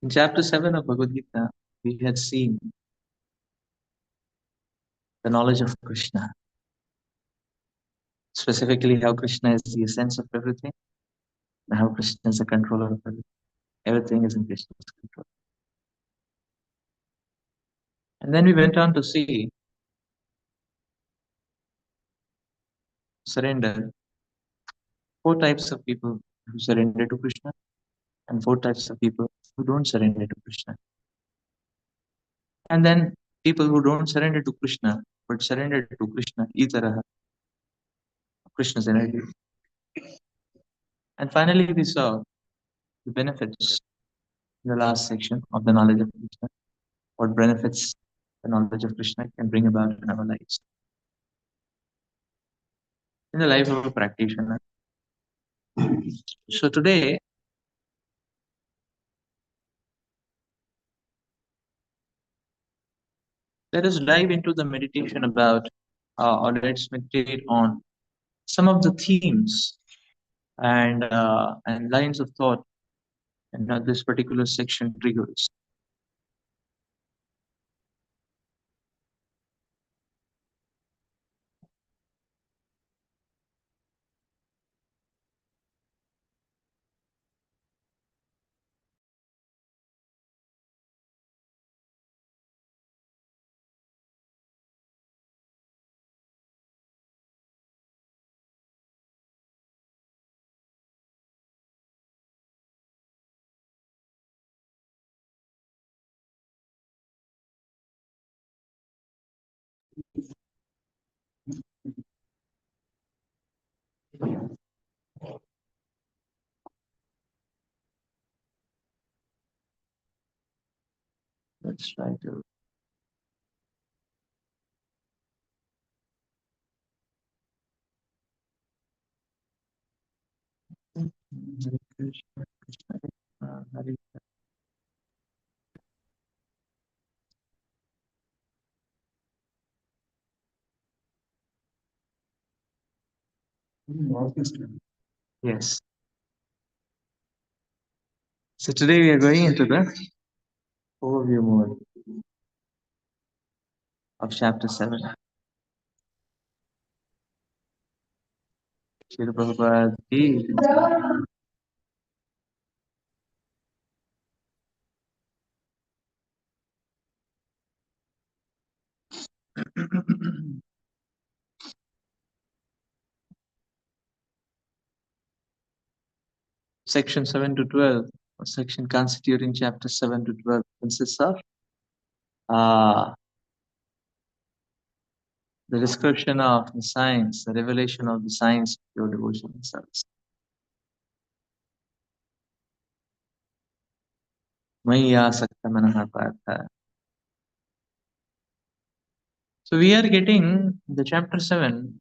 In chapter 7 of Bhagavad Gita, we had seen the knowledge of Krishna, specifically how Krishna is the essence of everything, and how Krishna is the controller of everything. Everything is in Krishna's control. And then we went on to see surrender, four types of people who surrender to Krishna, and four types of people who don't surrender to Krishna. And then people who don't surrender to Krishna, but surrender to Krishna, Itaraha, Krishna's energy. And finally, we saw the benefits in the last section of the knowledge of Krishna, what benefits the knowledge of Krishna can bring about in our lives, in the life of a practitioner. So today, let us dive into the meditation about, or let's meditate on some of the themes and lines of thought and this particular section triggers. Let's try to. Hare Krishna, Krishna Krishna, Hare Krishna. Yes. So today we are going into the overview mode of chapter 7. Srila Prabhupada ki. Section 7 to 12, or section constituting chapter 7 to 12, consists of the description of the science, the revelation of the science of pure devotion and service. Maya Sakta Manaha Partha. So we are getting the chapter 7.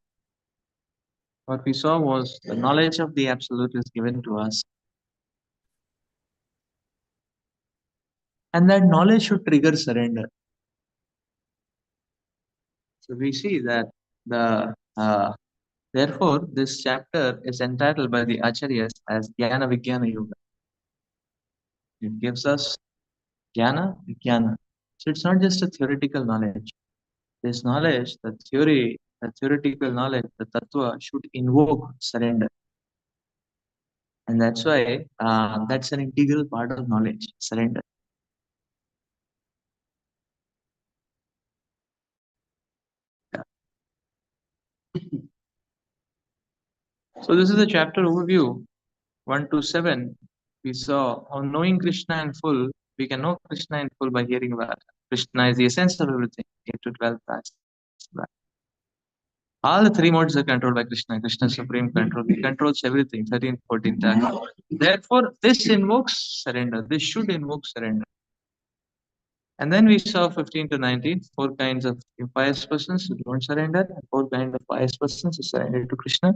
What we saw was the knowledge of the Absolute is given to us. And that knowledge should trigger surrender. So we see that therefore this chapter is entitled by the Acharyas as Jnana Vijnana Yoga. It gives us Jnana Vijnana. So it's not just a theoretical knowledge. This knowledge, the theoretical knowledge, the tattva should invoke surrender. And that's why that's an integral part of knowledge, surrender. So this is the chapter overview, 1 to 7. We saw how knowing Krishna in full, we can know Krishna in full by hearing about it. Krishna is the essence of everything, 8 to 12 facts. All the three modes are controlled by Krishna. Krishna is supreme control. He controls everything, 13, 14 times. Therefore, this invokes surrender. This should invoke surrender. And then we saw 15 to 19, four kinds of impious persons who don't surrender, and four kinds of pious persons who surrender to Krishna.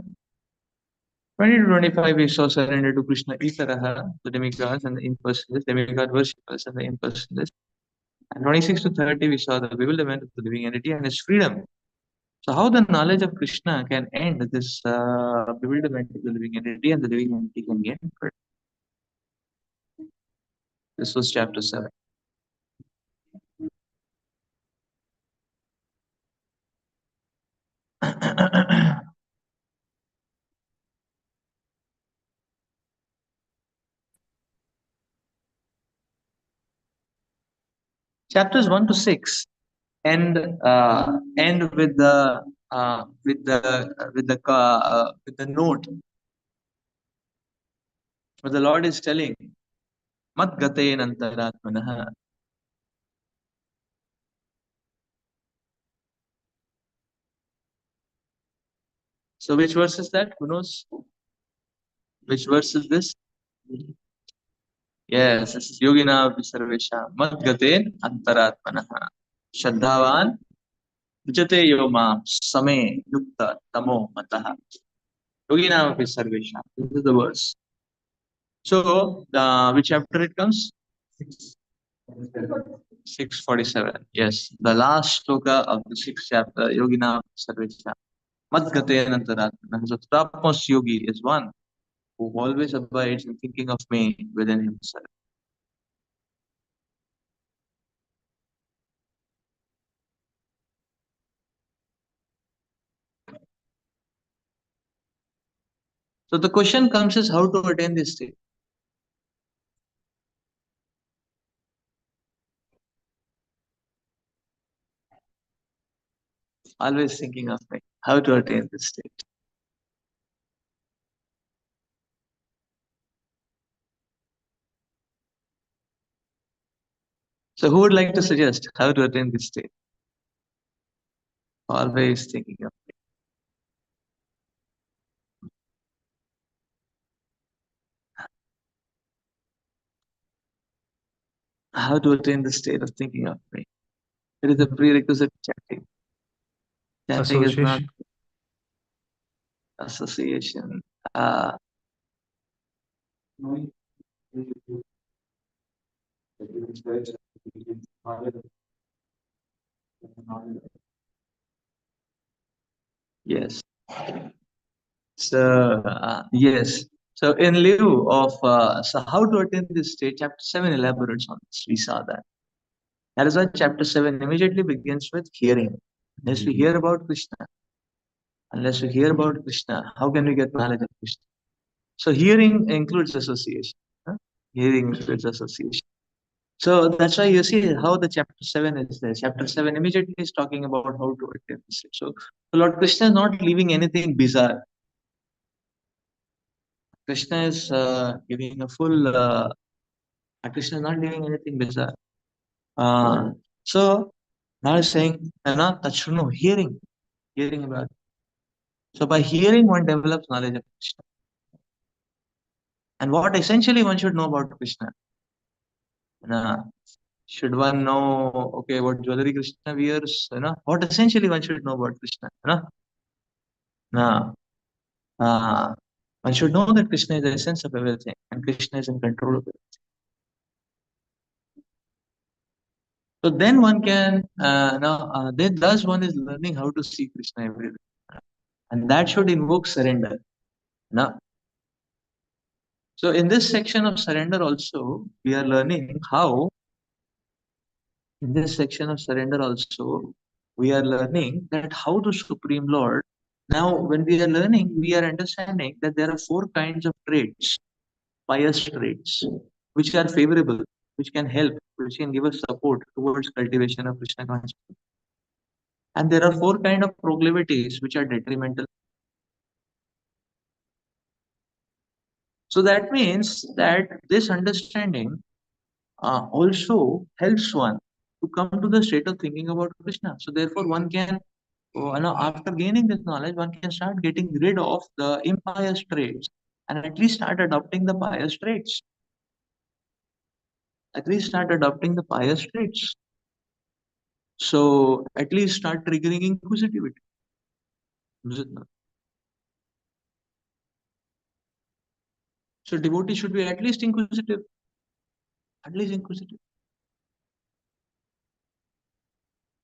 20 to 25, we saw surrender to Krishna, Itaraha, the demigods and the impersonalists, demigod worshippers and the impersonalists. And 26 to 30, we saw the bewilderment of the living entity and its freedom. So how the knowledge of Krishna can end this bewilderment of the living entity, and the living entity can gain freedom. This was chapter 7. Chapters 1 to 6 end with the with the note where the Lord is telling mat gatein antaratmanah. So which verse is that? Who knows? Which verse is this? Yes, this is Yogina Visarvesha mat gatein antaratmanah. Shraddhavan Vijate Yoma Same Yukta Tamo Mataha. Yogina Visarvesha. This is the verse. So which chapter it comes? 647. Yes, the last sloka of the sixth chapter, Yogina Sarvesha. Madgateyanantaratmana. The topmost yogi is one who always abides in thinking of me within himself. So the question comes is how to attain this state. Always thinking of me. How to attain this state. So who would like to suggest how to attain this state? Always thinking of me. How to attain the state of thinking of me. It is a prerequisite chanting. Chanting is not association. Yes. So yes. So in lieu of so how to attain this state, chapter 7 elaborates on this. We saw that. That is why chapter 7 immediately begins with hearing. Unless we hear about Krishna, how can we get knowledge of Krishna? So hearing includes association. Huh? Hearing includes association. So that's why you see how the chapter 7 is there. Chapter 7 immediately is talking about how to attain this state. So Lord Krishna is not leaving anything bizarre. Krishna is giving a full. Krishna is not leaving anything bizarre. So now he's saying, Tachruno, hearing about. So by hearing, one develops knowledge of Krishna. And what essentially one should know about Krishna? Should one know, okay, what jewelry Krishna wears? What essentially one should know about Krishna? Nah, one should know that Krishna is the essence of everything, and Krishna is in control of it. So then one can then thus one is learning how to see Krishna everywhere, and that should invoke surrender. Now, so in this section of surrender also, we are learning how. In this section of surrender also, we are learning that how the Supreme Lord. Now, when we are learning, we are understanding that there are four kinds of traits, pious traits, which are favorable, which can help, which can give us support towards cultivation of Krishna consciousness. And there are four kind of proclivities which are detrimental. So that means that this understanding also helps one to come to the state of thinking about Krishna. So therefore, one can, after gaining this knowledge, one can start getting rid of the impious traits and at least start adopting the pious traits. At least start adopting the pious traits. So at least start triggering inquisitivity. Is it not? So devotee should be at least inquisitive. At least inquisitive.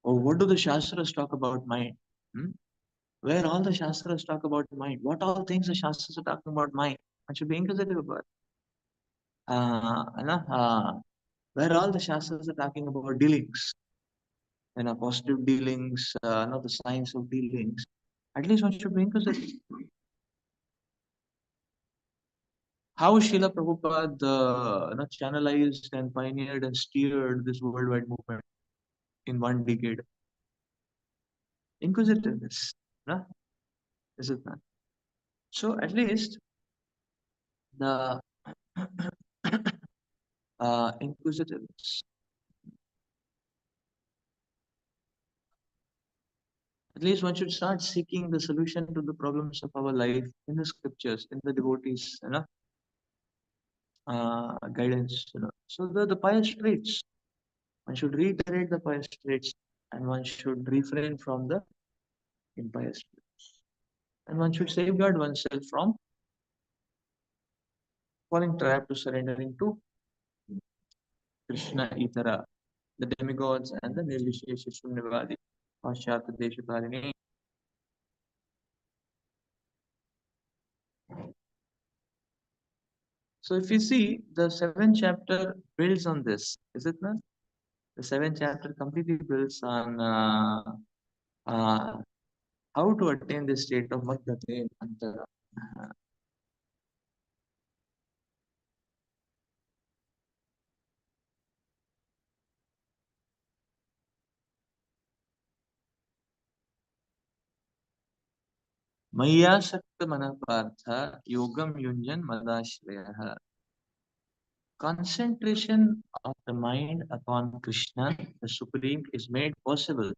Oh, what do the Shastras talk about mind? Where all the Shastras talk about mind? What all things the Shastras are talking about mind? One should be inquisitive about. where all the Shastras are talking about dealings, positive dealings, the science of dealings. At least one should be inquisitive. How Srila Prabhupada channelized and pioneered and steered this worldwide movement in one decade. Inquisitiveness, no? Is it not? So at least the inquisitiveness. At least one should start seeking the solution to the problems of our life in the scriptures, in the devotees, guidance. So the pious traits. One should reiterate the pious traits, and one should refrain from the impious traits. And one should safeguard oneself from falling trap to surrendering to Krishna Itara, the demigods and the Nirvishesha Shunyavadi, Pashyata Deshaparini. So if you see, the seventh chapter builds on this, is it not? The seventh chapter completely builds on uh, how to attain the state of Madhate Antara. Mayasakta yogam yunjan madashraya. Concentration of the mind upon Krishna, the Supreme, is made possible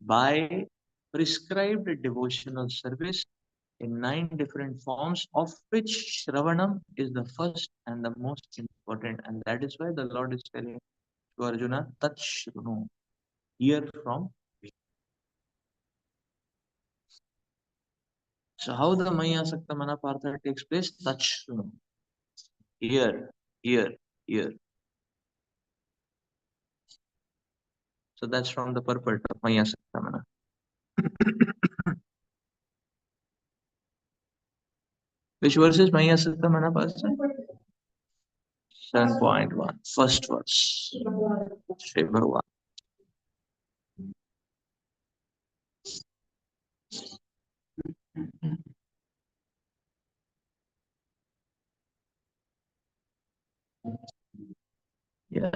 by prescribed devotional service in 9 different forms, of which Shravanam is the first and the most important. And that is why the Lord is telling to Arjuna, Tat Shrunu, hear from me. So how the Maya Sakta Manapartha takes place? Tat Shrunu. Hear, hear, hear. So that's from the purport of Maya Sakta Mana. Which verse is Maya Sakta Manapartha? 7.1, first verse. Shri Bhagavan. Yeah.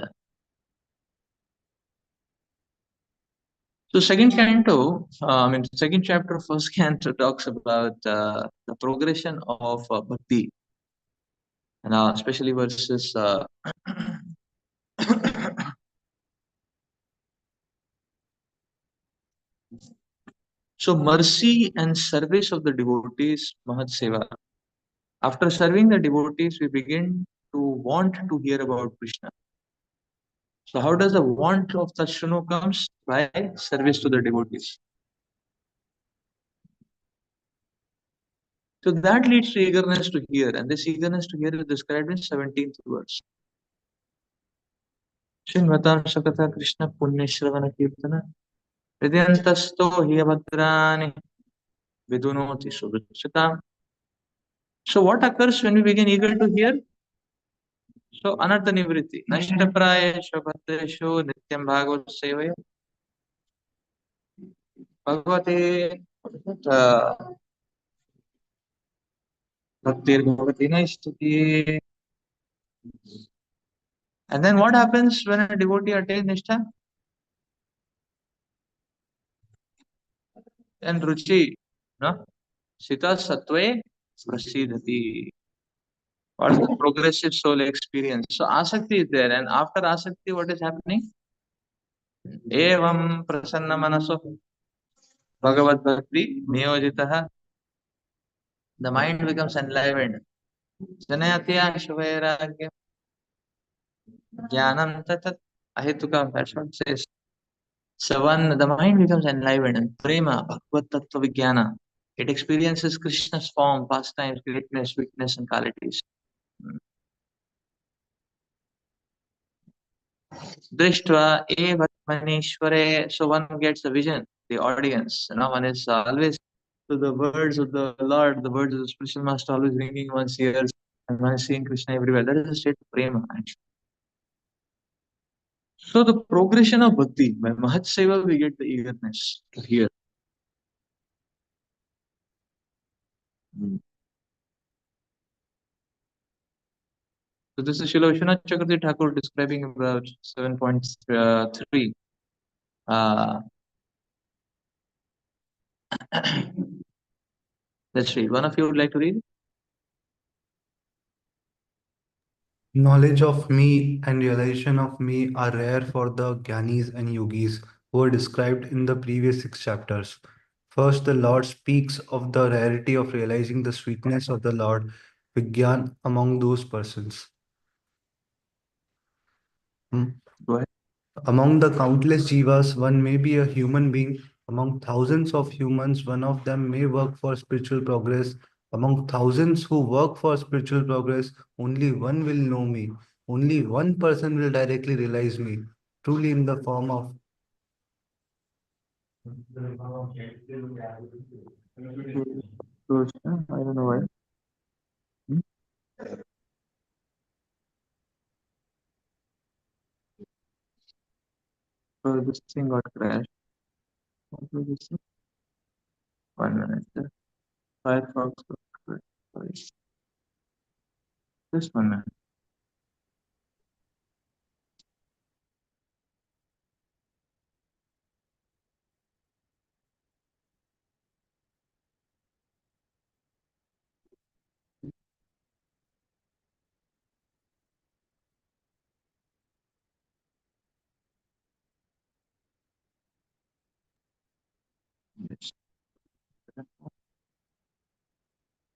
So second canto, second chapter, first canto talks about the progression of bhakti, and especially verses. So mercy and service of the devotees, Mahat Seva. After serving the devotees, we begin to want to hear about Krishna. So how does the want of Tashruno comes? By service to the devotees. So that leads to eagerness to hear, and this eagerness to hear is described in 17th verse. Shinvatam Sakata Krishna Punya Shravana Kirtana Vidyantasto Hiyabhadrani Vidunoti Sudachita. So what occurs when we begin eager to hear? So Anartha Nivritti. Nashtaprayesho Bhattesho Nityam Bhagavad Sevaya Bhagavate Bhaktir Bhavati Naishtuti. And then what happens when a devotee attains Nishtha? And Ruchi, no? Sita Satve Prasidhati. What's the progressive soul experience? So Asakti is there, and after Asakti, what is happening? Evam Prasanna Manaso Bhagavad Bhakti Niyojitaha. The mind becomes enlivened. Janayatya Shavairagya Jnanam Tatat Ahitukam. That's what it says. So when the mind becomes enlivened and prema, Bhagavad Tattva Vijnana, it experiences Krishna's form, pastimes, greatness, weakness, and qualities. Drishtva eva manishware. So one gets a vision, the audience. One is always to the words of the Lord, the words of the spiritual master always ringing in one's ears, and one is seeing Krishna everywhere. That is the state of prema, actually. So the progression of bhakti, by Mahat Seva we get the eagerness to hear. Mm. So this is Srila Vishwanath Chakravarti Thakur describing about 7.3. Uh, let's read. One of you would like to read? Knowledge of me and realization of me are rare for the Gyanis and Yogis who are described in the previous six chapters. First, the Lord speaks of the rarity of realizing the sweetness of the Lord Vigyan among those persons. Hmm. Go ahead. Among the countless jivas, one may be a human being. Among thousands of humans, one of them may work for spiritual progress. Among thousands who work for spiritual progress, only one will know me. Only one person will directly realize me, truly in the form of. I don't know why. Hmm? So this thing got crashed. What was this thing? 1 minute. Firefox got crashed. Sorry. Just 1 minute. Yes.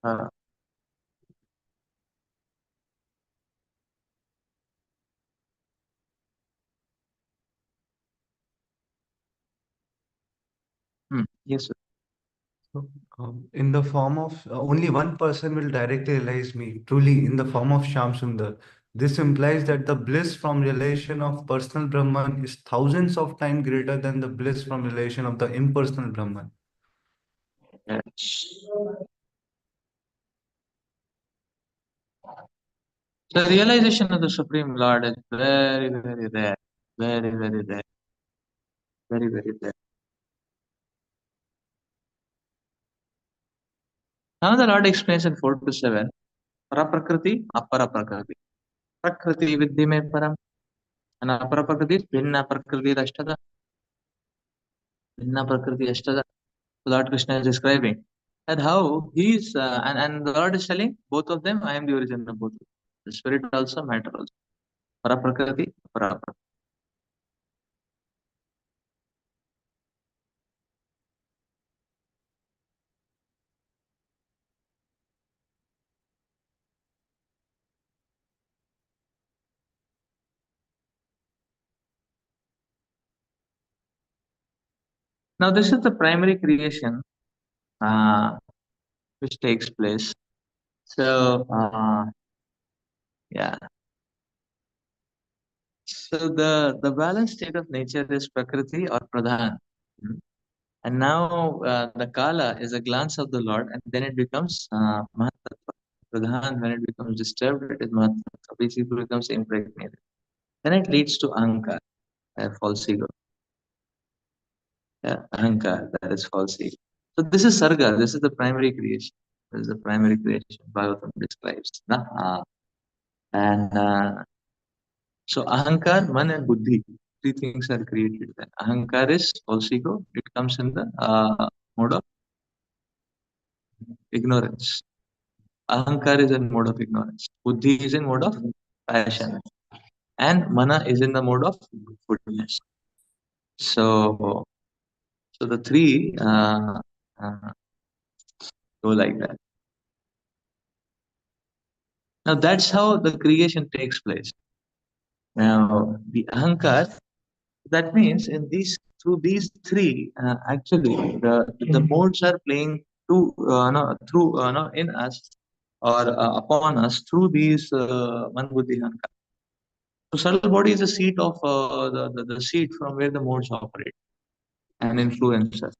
Uh, yes, sir. So, in the form of only one person will directly realize me, truly in the form of Sham Sundar. This implies that the bliss from realization of personal Brahman is thousands of times greater than the bliss from realization of the impersonal Brahman. Yes. The realization of the Supreme Lord is very, very rare. Very, very rare. Very, very rare. Now the Lord explains in 4 to 7. Paraprakriti, aparaprakriti. Prakriti viddhi me param. And aparaprakriti, bhinna prakriti ashtada. Bhinna prakriti ashtada. Lord Krishna is describing that how he's, and the Lord is telling both of them, I am the origin of both of them. The spirit also, matter also. Paraprakriti, aparaprakriti. Now this is the primary creation which takes place. So, yeah. So the balanced state of nature is Prakriti or Pradhan. Mm. And now the Kala is a glance of the Lord, and then it becomes Mahatattva. Pradhan, when it becomes disturbed, it is Mahatattva. Basically, becomes impregnated. Then it leads to Ahankar, false ego. Yeah, Ahankar, that is false ego. So this is Sarga, this is the primary creation. This is the primary creation Bhagavatam describes. And so Ahankar, Man and Buddhi, three things are created. Then Ahankar is false ego. It comes in the mode of ignorance. Ahankar is in mode of ignorance. Buddhi is in mode of passion. And Mana is in the mode of goodness. So, so the three uh, go like that. Now that's how the creation takes place. Now the Ahankar, that means in these through these three, actually the modes are playing no, through no, in us or upon us through these man buddhi ahankar. So subtle body is the seat of the seat from where the modes operate and influence us.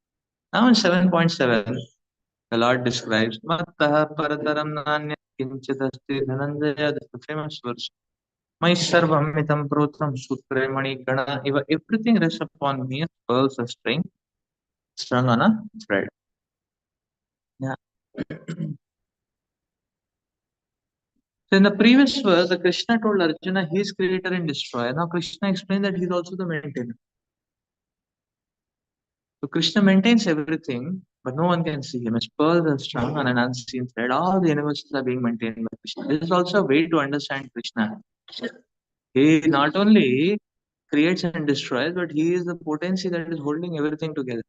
Now in 7.7, the Lord describes Mattah Parataram Nanya Kinchidasti Dhananjaya. That's the famous verse. My sarvam mitam protam sutremani gana eva. Everything rests upon me as pearls of string strung on a thread. Yeah. So in the previous verse, the Krishna told Arjuna he is creator and destroyer. Now Krishna explained that he is also the maintainer. So Krishna maintains everything, but no one can see him. His pearls are strung on an unseen thread. All the universes are being maintained by Krishna. This is also a way to understand Krishna. He not only creates and destroys, but he is the potency that is holding everything together.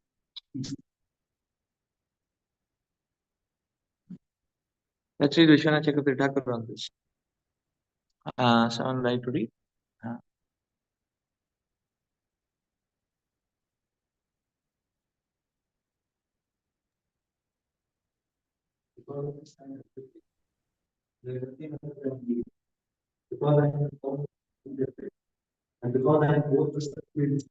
Let's read Vishwanath Chakravarti Thakur on this. Someone like to read? Uh, Because I am born and because I am both the spirit.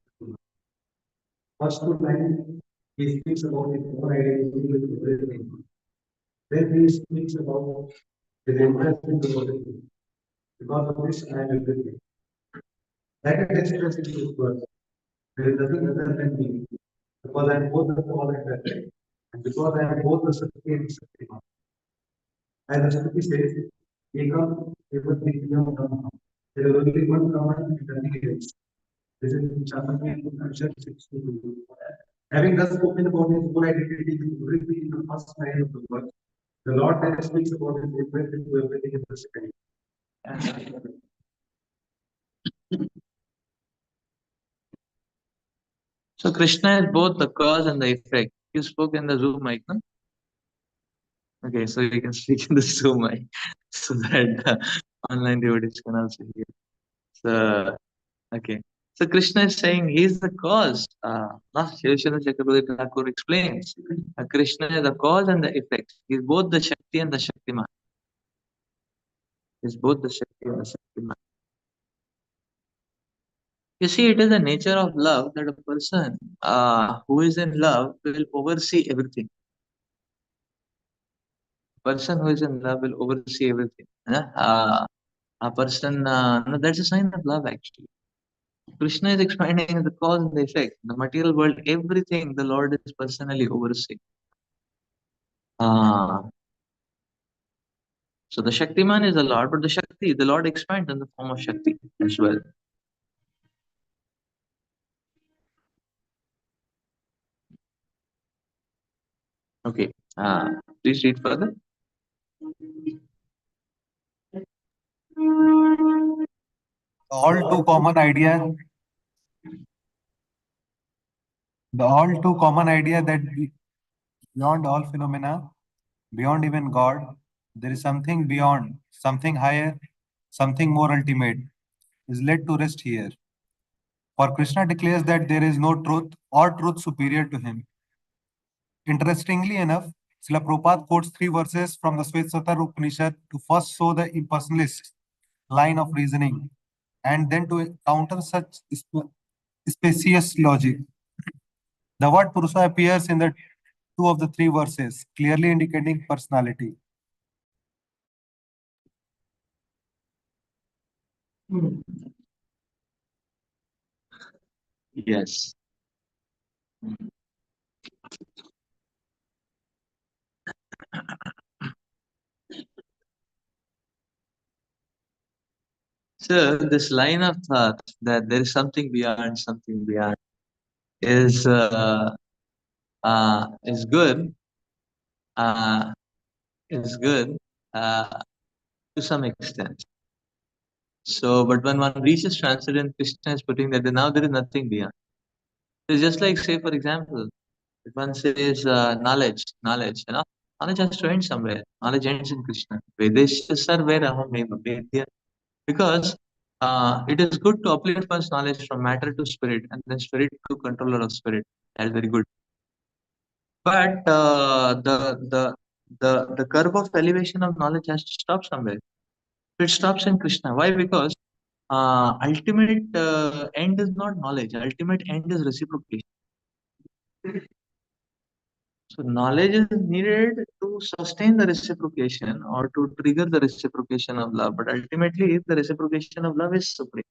First two lines, he speaks about his own identity with everything. Then he speaks about his interest in the everything. Because of this, I am everything. That is expressed in this verse. There is nothing other than me. Because I am both the fall and the and because I am both the Sakti and Sakti. As the Shruti says, Ekam Evatvijnam Brahma. There is only one command and nothing else. This is Chandrakya Upanishad 62. Having thus spoken about his own identity with everything in the first line of the verse, the Lord then speaks about his everything to everything in the second. So Krishna is both the cause and the effect. You spoke in the Zoom mic, no? Okay, so you can speak in the Zoom mic so that online devotees can also hear. So, okay. So Krishna is saying he is the cause. Shivashana Chakravarti Thakur explains. Krishna is the cause and the effect. He is both the Shakti and the Shaktiman. He is both the Shakti and the Shaktiman. You see, it is the nature of love that a person who is in love will oversee everything. Person who is in love will oversee everything. A person, no, that's a sign of love actually. Krishna is explaining the cause and the effect. The material world, everything the Lord is personally overseeing. So the Shaktiman is the Lord, but the Shakti, the Lord expands in the form of Shakti as well. Okay. Please read further. All too common idea, the all too common idea that beyond all phenomena, beyond even God, there is something beyond, something higher, something more ultimate, is led to rest here. For Krishna declares that there is no truth or truth superior to him. Interestingly enough, Srila Prabhupada quotes three verses from the Shvetsatar Upanishad to first show the impersonalist line of reasoning and then to counter such specious logic. The word Purusa appears in the two of the three verses, clearly indicating personality. Yes. So this line of thought that there is something beyond, is good. Uh, is good to some extent. So, but when one reaches transcendent, Krishna is putting that now there is nothing beyond. It's just like, say, for example, if one says knowledge has to end somewhere. Knowledge ends in Krishna. Vedesya sarvera aham neva vedya. Because it is good to uplift one's knowledge from matter to spirit and then spirit to controller of spirit. That is very good. But the curve of elevation of knowledge has to stop somewhere. It stops in Krishna. Why? Because ultimate end is not knowledge. Ultimate end is reciprocation. So knowledge is needed to sustain the reciprocation or to trigger the reciprocation of love, but ultimately the reciprocation of love is supreme.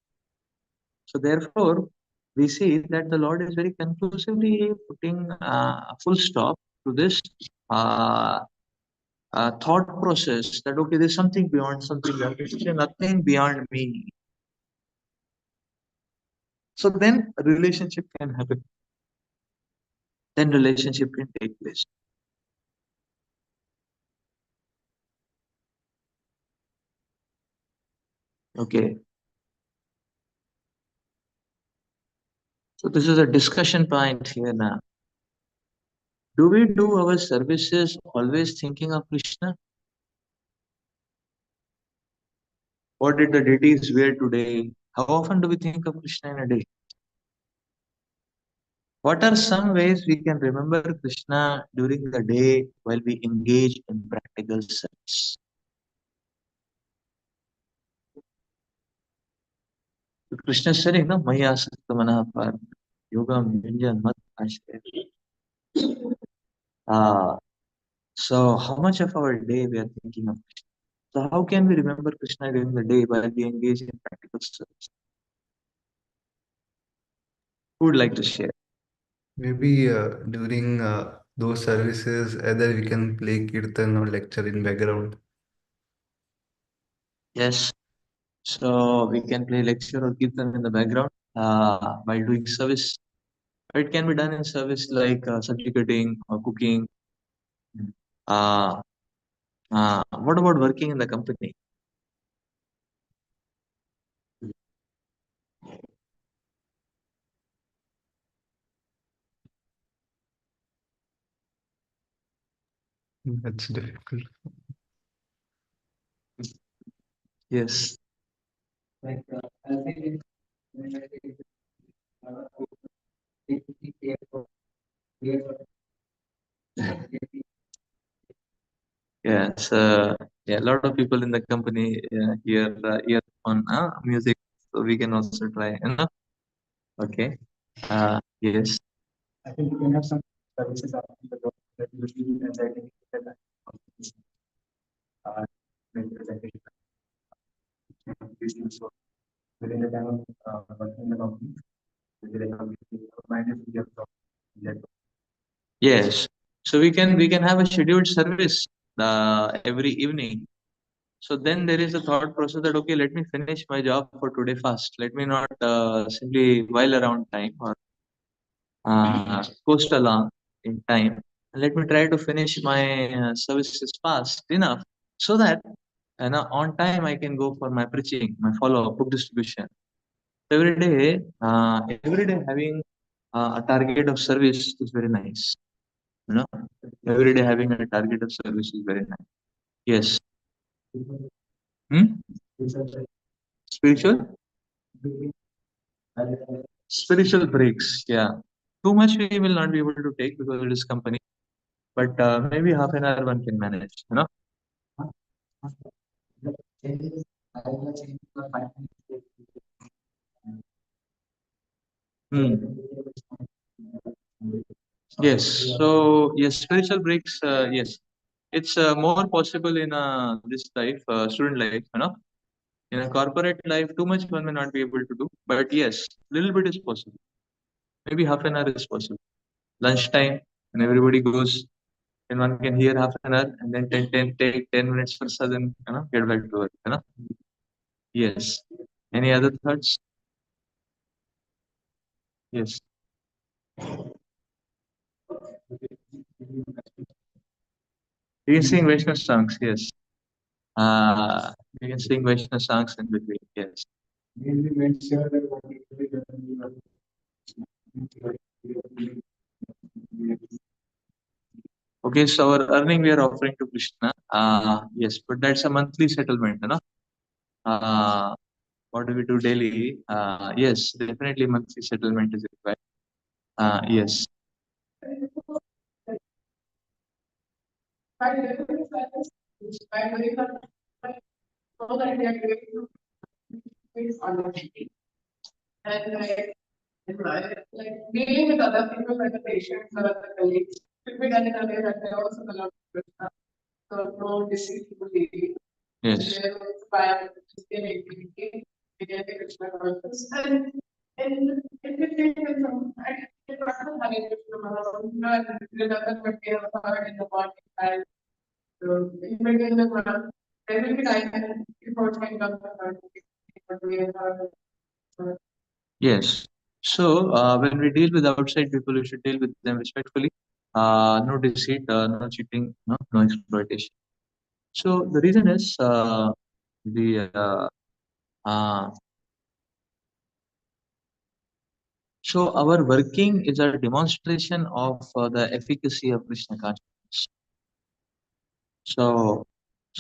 So therefore, we see that the Lord is very conclusively putting a full stop to this uh, thought process that okay, there's something beyond, something beyond. There's nothing beyond me. So then a relationship can happen. Then relationship can take place. Okay. So this is a discussion point here now. Do we do our services always thinking of Krishna? What did the deities wear today? How often do we think of Krishna in a day? What are some ways we can remember Krishna during the day while we engage in practical service? So Krishna is saying, no, Maya Asakta Manapar, Yogam Yunjan Mat Ashraya. So how much of our day we are thinking of Krishna? So how can we remember Krishna during the day while we engage in practical service? Who would like to share? Maybe during those services, either we can play kirtan or lecture in background. Yes. So we can play lecture or kirtan in the background while doing service. It can be done in service like sabji cutting or cooking. Uh, what about working in the company? That's difficult. Yes. Yes. Yeah, a lot of people in the company hear earphone music, so we can also try. You know? Okay. Yes. Yes. So we can have a scheduled service every evening. So then there is a thought process that okay, let me finish my job for today fast. Let me not simply while around time or coast along in time. And let me try to finish my services fast enough so that on time I can go for my preaching, my follow-up, book distribution. Every day having a target of service is very nice. You know, every day having a target of service is very nice. Yes. Hmm? Spiritual? Spiritual breaks. Yeah. Too much we will not be able to take because it is company. But maybe half an hour one can manage. You know. Hmm. Yes. So yes, spiritual breaks. Yes, it's more possible in this life, student life. You know, in a corporate life, too much one may not be able to do. But yes, little bit is possible. Maybe half an hour is possible. Lunchtime, when everybody goes, and one can hear half an hour, and then take 10 minutes for sudden, get back to work. Yes. Any other thoughts? Yes. You can sing Vaishnav songs. Yes. Uh, you can sing Vaishnav songs in between. Yes. Okay, so our earning we are offering to Krishna. Yes, but that's a monthly settlement, you know. Uh, what do we do daily? Yes, definitely monthly settlement is required. Yes. Yes. Yes. So when we deal with outside people, we should deal with them respectfully. No deceit, no cheating, no exploitation. So the reason is the uh, so our working is a demonstration of the efficacy of Krishna consciousness. So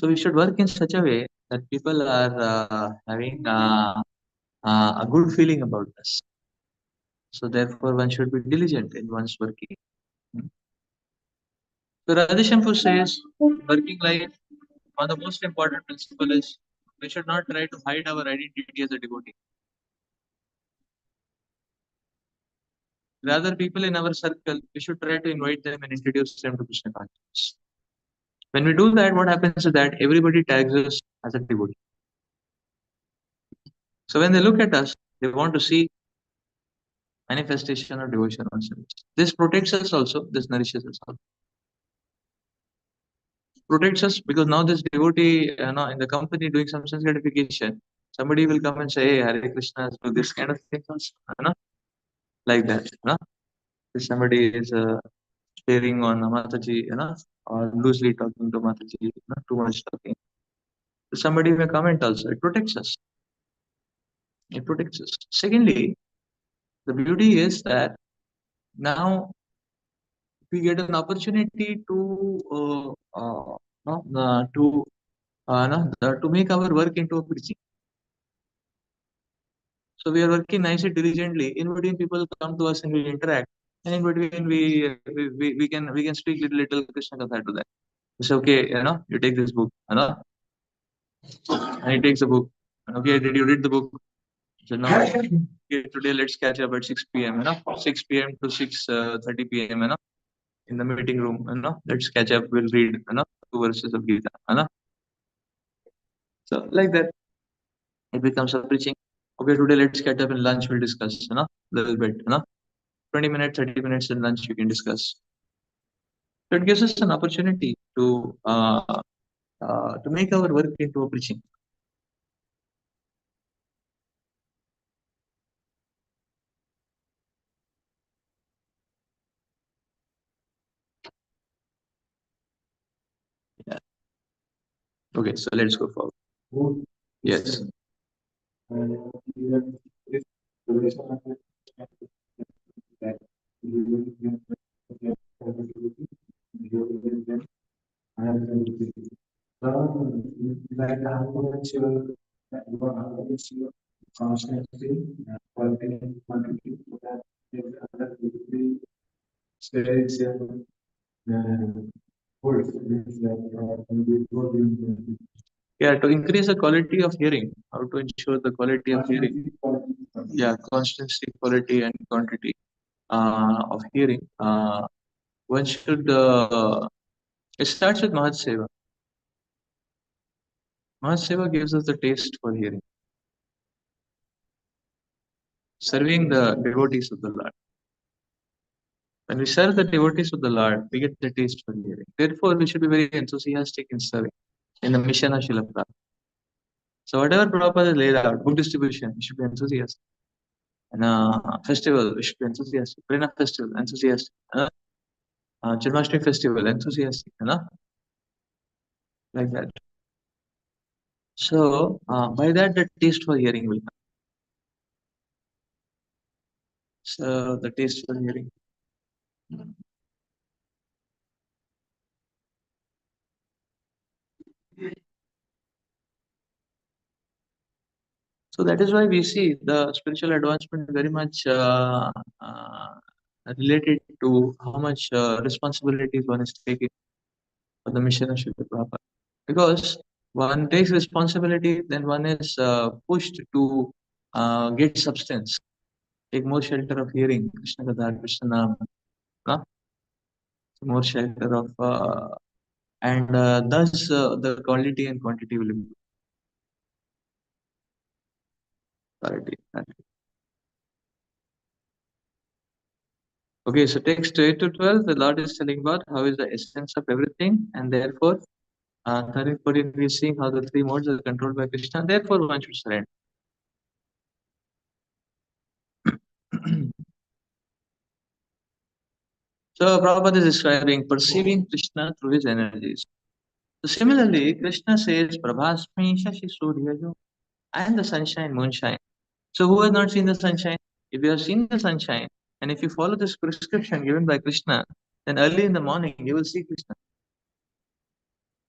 we should work in such a way that people are having a good feeling about us. So therefore, one should be diligent in one's working. So Radheshampu says, working life, one of the most important principle is we should not try to hide our identity as a devotee. Rather, people in our circle, we should try to invite them and introduce them to Krishna consciousness. When we do that, what happens is that everybody tags us as a devotee. So when they look at us, they want to see manifestation of devotion on service. This protects us also, this nourishes us also. Protects us because now this devotee, in the company doing some sense gratification, somebody will come and say, hey, Hare Krishna, do this kind of thing also, like that. If somebody is staring on Mataji, or loosely talking to Mataji, too much talking. Somebody may comment also. It protects us. It protects us. Secondly, the beauty is that now we get an opportunity to make our work into a preaching. So we are working nicely, diligently. In between, people come to us and we interact. And in between, we can speak little Krishna Katha to them. It's okay, you take this book, and he takes the book. Okay, did you read the book? So now, okay, today let's catch up at 6 p.m. 6 p.m. to 6:30 p.m. In the meeting room. Let's catch up. We'll read, 2 verses of Gita. So like that, it becomes a preaching. Okay, today let's catch up in lunch. We'll discuss, little bit, 20 minutes, 30 minutes in lunch. You can discuss. So it gives us an opportunity to make our work into a preaching. Yeah. Okay, so let's go forward. Yes. Yeah, to increase the quality of hearing, how to ensure the quality of hearing. Yeah, constancy, quality, and quantity of hearing. One should, it starts with Mahat Seva. Mahat Seva gives us the taste for hearing. Serving the devotees of the Lord. When we serve the devotees of the Lord, we get the taste for hearing. Therefore, we should be very enthusiastic in serving in the mission of Srila Prabhupada. So whatever Prabhupada is laid out, book distribution, we should be enthusiastic. And festival, we should be enthusiastic. Prana festival, enthusiastic. Janmashtami festival, enthusiastic. Like that. So by that, the taste for hearing will come. So the taste for hearing. So that is why we see the spiritual advancement very much related to how much responsibilities one is taking for the mission of Srila Prabhupada. Because one takes responsibility, then one is pushed to get substance, take more shelter of hearing Krishna Katha, Krishna Nama. more shelter of, and thus the quality and quantity will improve. Quality. Okay, so text 8 to 12, the Lord is telling about how is the essence of everything, and therefore, 13, 14, we are seeing how the three modes are controlled by Krishna, therefore one should surrender. So Prabhupada is describing perceiving Krishna through his energies. So similarly, Krishna says, Prabhasmi Shashi Suryajo, I am the sunshine, moonshine. So who has not seen the sunshine? If you have seen the sunshine, and if you follow this prescription given by Krishna, then early in the morning you will see Krishna.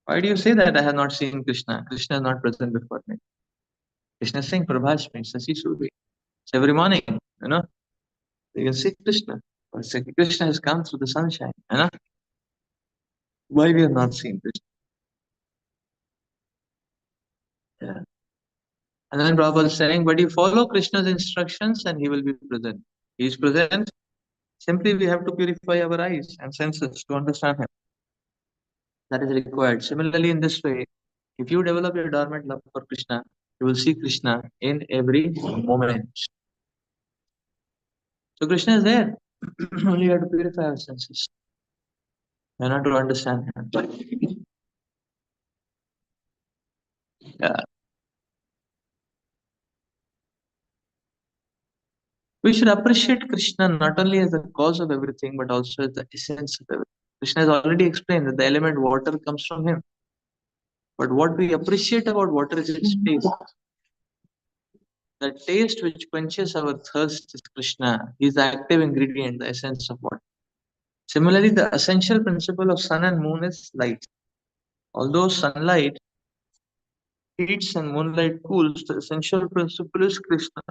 Why do you say that I have not seen Krishna? Krishna is not present before me. Krishna is saying, Prabhasmi Shashi Surya. So every morning, you can see Krishna. Krishna has come through the sunshine. Why we have not seen Krishna? Yeah. And then Prabhupada is saying, but you follow Krishna's instructions and he will be present. He is present. Simply we have to purify our eyes and senses to understand him. That is required. Similarly, in this way, if you develop a dormant love for Krishna, you will see Krishna in every moment. So Krishna is there. Only you have to purify our senses. You have to understand him. Yeah. We should appreciate Krishna not only as the cause of everything, but also as the essence of everything. Krishna has already explained that the element water comes from him. But what we appreciate about water is its taste. The taste which quenches our thirst is Krishna. He is the active ingredient, the essence of water. Similarly, the essential principle of sun and moon is light. Although sunlight heats and moonlight cools, the essential principle is Krishna.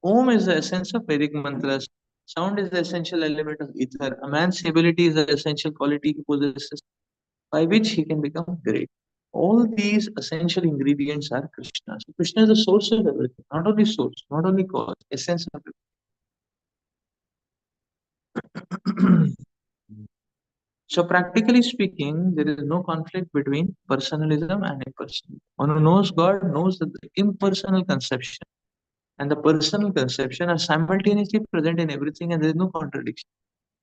Om is the essence of Vedic mantras. Sound is the essential element of ether. A man's ability is the essential quality he possesses, by which he can become great. All these essential ingredients are Krishna. So Krishna is the source of everything, not only source, not only cause, essence of everything. So practically speaking, there is no conflict between personalism and impersonalism. One who knows God knows that the impersonal conception and the personal conception are simultaneously present in everything and there is no contradiction.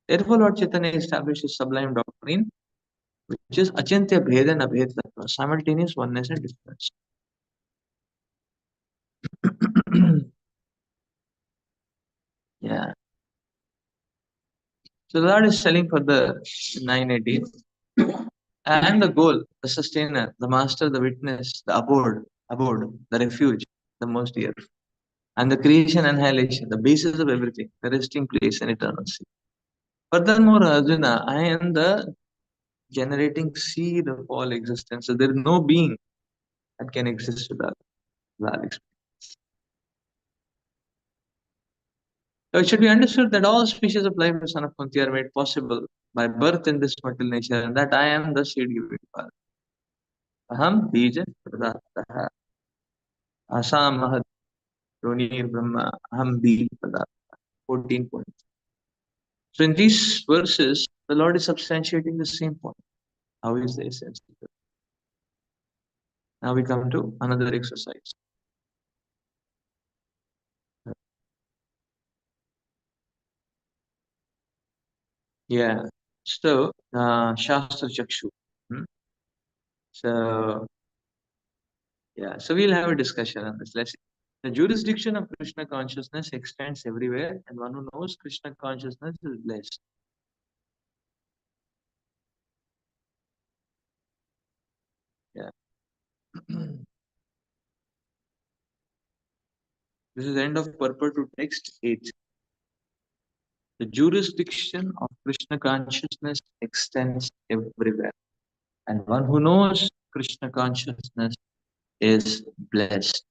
Therefore, Lord Chaitanya establishes sublime doctrine, which is achintya bheda and abhed tattva, simultaneous oneness and difference. Yeah. So the Lord is telling for the 980 and the goal, the sustainer, the master, the witness, the abode, the refuge, the most dear, and the creation annihilation, the basis of everything, the resting place and eternal seed. Furthermore, Arjuna, I am the generating seed of all existence. So there is no being that can exist without that experience. So it should be understood that all species of life of son of Kunti are made possible by birth in this mortal nature, and that I am the seed giving Father. Aham bija pradataha asam mahad ronir brahma aham bija pradataha. 14 points. So in these verses, the Lord is substantiating the same point. How is the essence of it? Now we come to another exercise. Yeah. So, Shastra Chakshu. Hmm? So, yeah. So we'll have a discussion on this. Let's see. The jurisdiction of Krishna consciousness extends everywhere, and one who knows Krishna consciousness is blessed. Yeah. This is the end of purport to text 8. The jurisdiction of Krishna consciousness extends everywhere, and one who knows Krishna consciousness is blessed.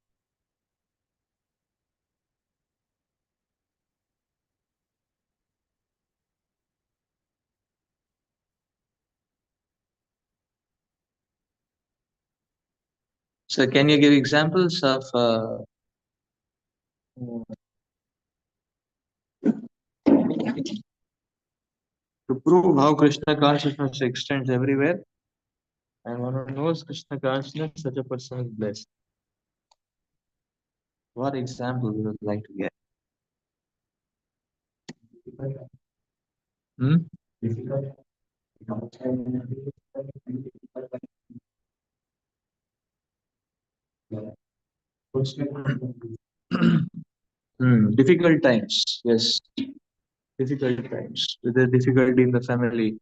So, can you give examples of To prove how Krishna consciousness extends everywhere, and one who knows Krishna consciousness, such a person is blessed. What example would you like to get? Hmm? Difficult times, yes. Difficult times. Whether difficulty in the family,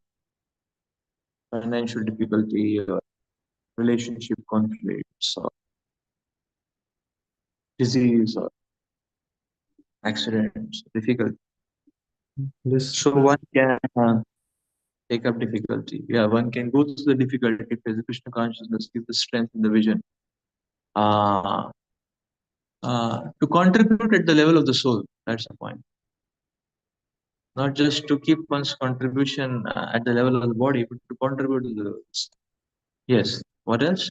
financial difficulty, or relationship conflicts, or disease, or accidents, difficult. This So one can take up difficulty. Yeah, one can go through the difficulty phase. The Krishna consciousness give the strength and the vision uh, to contribute at the level of the soul. That's the point. Not just to keep one's contribution at the level of the body, but to contribute to the levels. Yes. What else?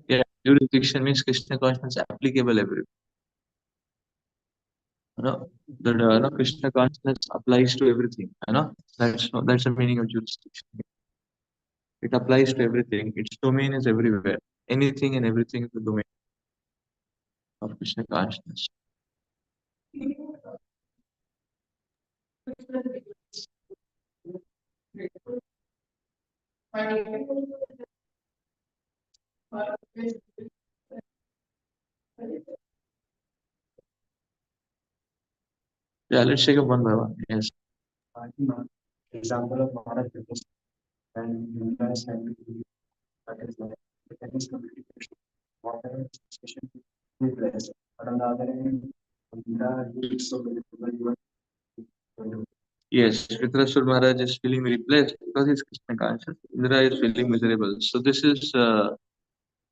Yeah, jurisdiction means Krishna consciousness applicable everywhere. You know, the Krishna consciousness applies to everything. You know, that's the meaning of jurisdiction. It applies to everything. Its domain is everywhere. Anything and everything is the domain of Krishna consciousness. Yeah, let's take up one by one. Yes. Yes, Vitrasur Maharaj is feeling very blessed because he's Krishna conscious. Indra is feeling miserable. So this is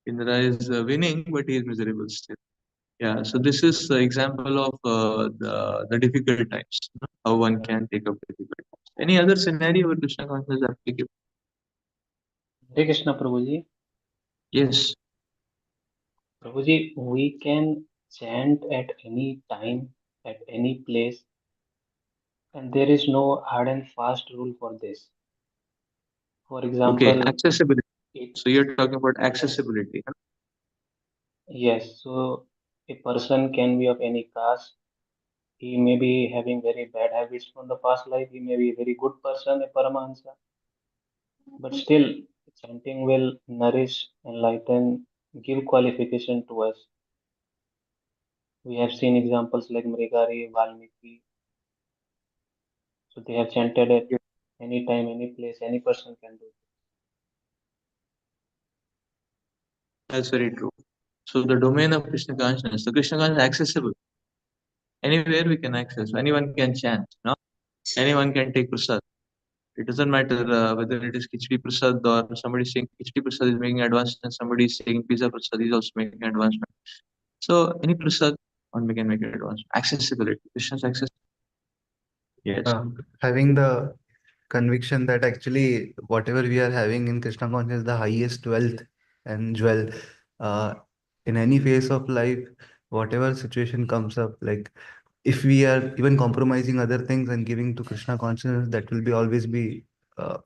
Indra is winning, but he is miserable still. Yeah, so this is the example of the difficult times, how one can take up difficult times. Any other scenario where Krishna consciousness is applicable? Hare Krishna, Prabhuji. Yes. Prabhuji, we can chant at any time, at any place, and there is no hard and fast rule for this. For Okay, example, accessibility. it, So you're talking about accessibility. Huh? yes, so a person can be of any caste. He may be having very bad habits from the past life. He may be a very good person, a Paramahansa. But still, chanting will nourish, enlighten, give qualification to us. We have seen examples like Mrigari, Valmiki. So they have chanted at Yeah, any time, any place, any person can do it. that's very true. So the domain of Krishna consciousness, the Krishna consciousness is accessible. Anywhere we can access. Anyone can chant. No? Anyone can take prasad. It doesn't matter whether it is Khichdi Prasad or somebody saying Khichdi Prasad is making advancement and somebody is saying Pizza Prasad is also making advancement. So any Prasad one can make it advancement. Accessibility. Krishna's access. Yes. having the conviction that actually whatever we are having in Krishna consciousness is the highest wealth and jewel. Uh, in any phase of life, whatever situation comes up, like if we are even compromising other things and giving to Krishna consciousness, that will be always be uh,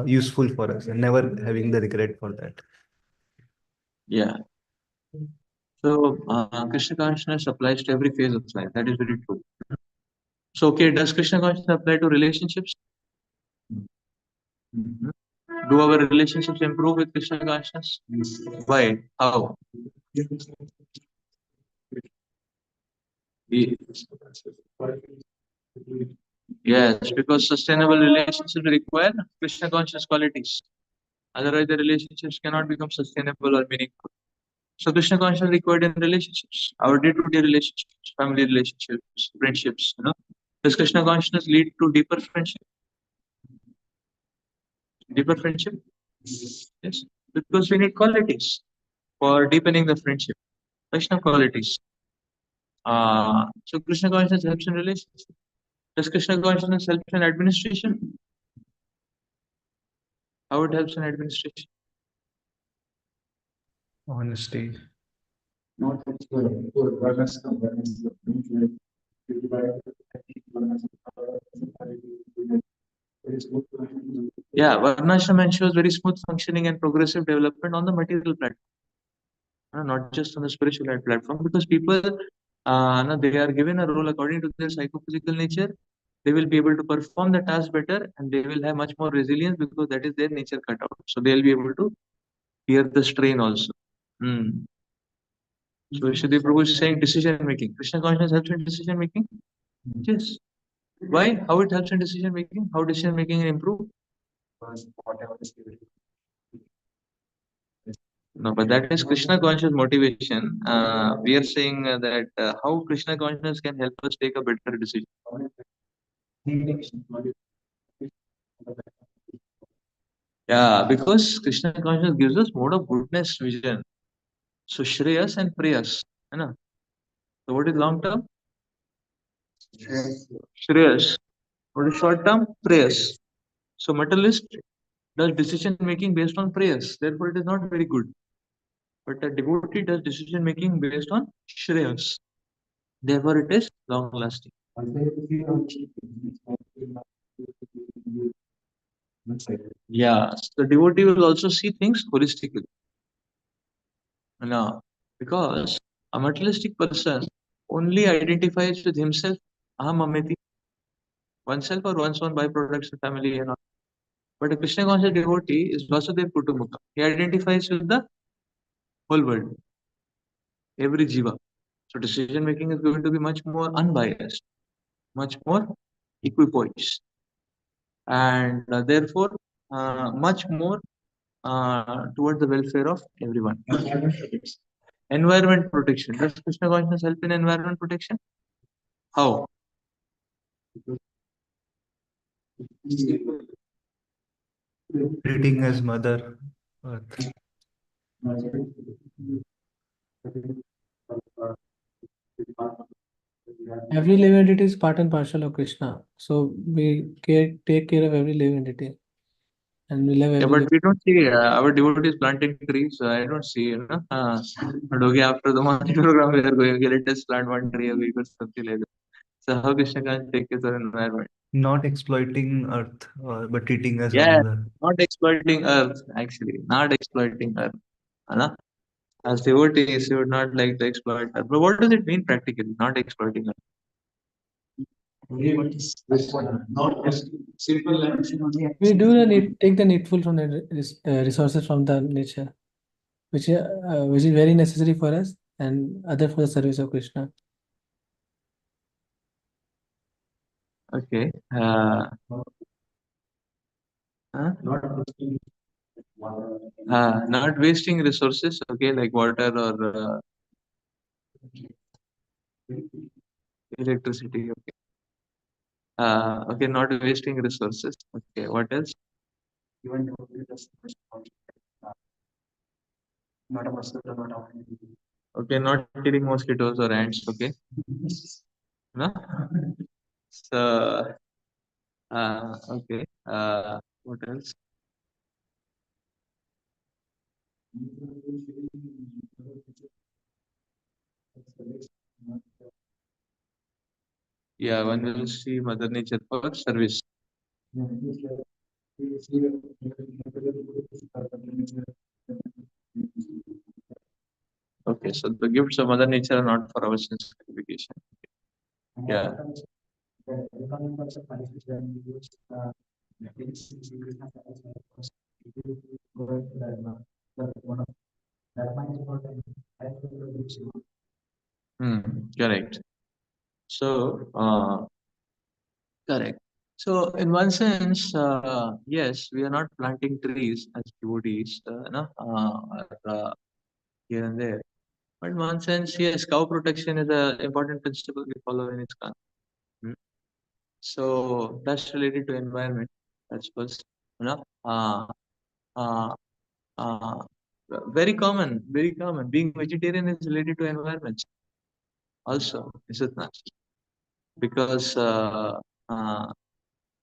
useful for us and never having the regret for that. Yeah. So Krishna consciousness applies to every phase of life. That is very true. So okay, does Krishna consciousness apply to relationships? Mhm. Do our relationships improve with Krishna consciousness? Why? How? Ye- Yes, because sustainable relationships require Krishna conscious qualities. Otherwise, the relationships cannot become sustainable or meaningful. So, Krishna consciousness required in relationships, our day-to-day relationships, family relationships, friendships. You know, does Krishna consciousness lead to deeper friendship? Deeper friendship? Yes, because we need qualities for deepening the friendship. Krishna qualities. So, Krishna consciousness helps in relationships. Does Krishna consciousness help in administration? How it helps in administration? Honesty. Yeah, Varnashram ensures very smooth functioning and progressive development on the material platform, not just on the spiritual platform, because people, no, they are given a role according to their psychophysical nature. They will be able to perform the task better, and they will have much more resilience because that is their nature cut out. So they'll be able to bear the strain also. Hmm. So Shri Prabhu is saying decision making. Krishna consciousness helps in decision making. Yes. Why? How it helps in decision making? How decision making improve? No, but that is Krishna conscious motivation. We are saying that how Krishna consciousness can help us take a better decision. Yeah, because Krishna consciousness gives us mode of goodness vision. So Shreyas and Preyas. है ना? So what is long term? Shreyas. What is short term? Preyas. So materialist does decision making based on prayers. Therefore, it is not very good. But a devotee does decision making based on Shreyas. Therefore, it is long lasting. Yeah, so the devotee will also see things holistically. Now, because a materialistic person only identifies with himself, aham ameti, oneself or one's own byproducts of family and all. But a Krishna conscious devotee is Vasudev Kutumbaka. He identifies with the whole world, every jiva. So decision making is going to be much more unbiased, much more equipoised, and therefore much more toward the welfare of everyone. Environment protection. Does Krishna consciousness help in environment protection? How? Treating as Mother Earth. Every living entity is part and parcel of Krishna. So we take care of every living entity and we love Yeah, every but living. we don't see our devotees planting trees. So I don't see, But okay, after the monthly program, we are going, okay, let us plant one tree a week or something like that. So how Krishna can take care of the environment? Not exploiting Earth, but treating as a Yeah, mother. not exploiting earth, actually, not exploiting earth. Anna? As devotees, you would not like to exploit earth. But what does it mean practically, not exploiting earth? We do the take the needful from the resources from the nature, which is very necessary for us and other for the service of Krishna. Okay. Not wasting resources, okay, like water or electricity. Okay. Okay, not wasting resources. Okay, what else? Okay, not killing mosquitoes or ants. Okay. No? So, okay. What else? Yeah, one will see Mother Nature for service. Okay, so the gifts of Mother Nature are not for our sense gratification. Yeah. Correct. So, correct. So, in one sense, yes, we are not planting trees as devotees, here and there. But in one sense, yes, cow protection is an important principle we follow in ISKCON. Hmm. So that's related to environment. That's first, you know, uh, uh, uh, very common, very common. Being vegetarian is related to environment also, is it not? Because uh,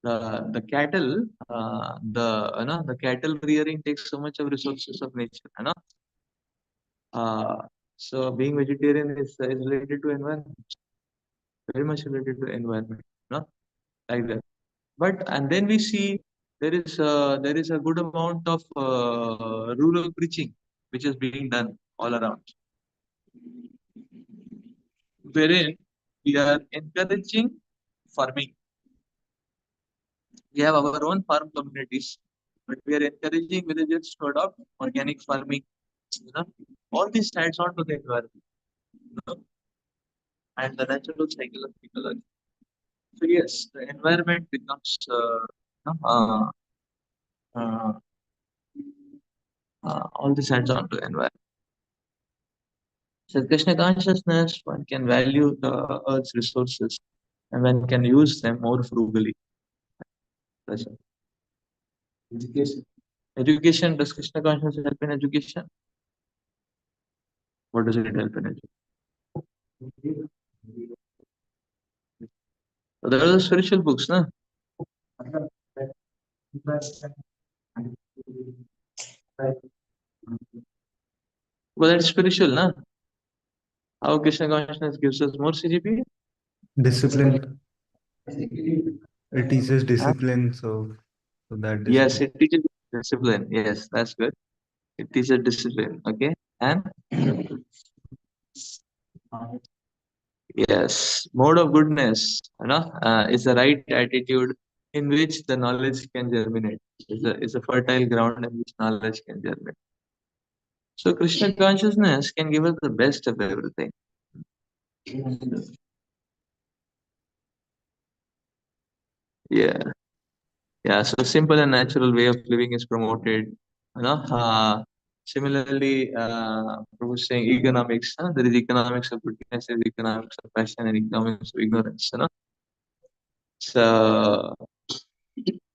the cattle, the cattle rearing takes so much of resources of nature, So being vegetarian is related to environment, very much related to environment, no? Like that. But and then we see there is a good amount of rural preaching which is being done all around, wherein we are encouraging farming. We have our own farm communities, but we are encouraging villagers to adopt organic farming. You know, all this adds on to the environment, you know, and the natural cycle of ecology. So yes, the environment becomes you know, uh, all this adds on to environment. So Krishna consciousness, one can value the earth's resources and one can use them more frugally. That's it. Education. Education, does Krishna consciousness help in education? What does it help in education? So there are the spiritual books, na? Well, that's spiritual, na? How Krishna consciousness gives us more CGP? Discipline. It teaches Huh? discipline, so that Yes, discipline. it teaches discipline. Yes, that's good. It teaches discipline. Okay. And yes, mode of goodness, is the right attitude in which the knowledge can germinate. Is a fertile ground in which knowledge can germinate. So Krishna consciousness can give us the best of everything. Yeah. Yeah. So simple and natural way of living is promoted. Similarly, Prabhu is saying economics. There is economics of goodness, there is economics of passion, and economics of ignorance. So,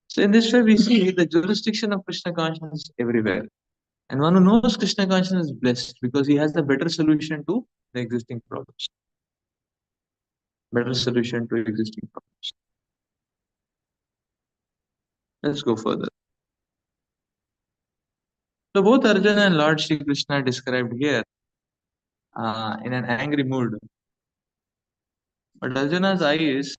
so in this way, we see the jurisdiction of Krishna consciousness everywhere. And one who knows Krishna consciousness is blessed because he has the better solution to the existing problems. Better solution to existing problems. Let's go further. So both Arjuna and Lord Shri Krishna are described here in an angry mood. But Arjuna's eyes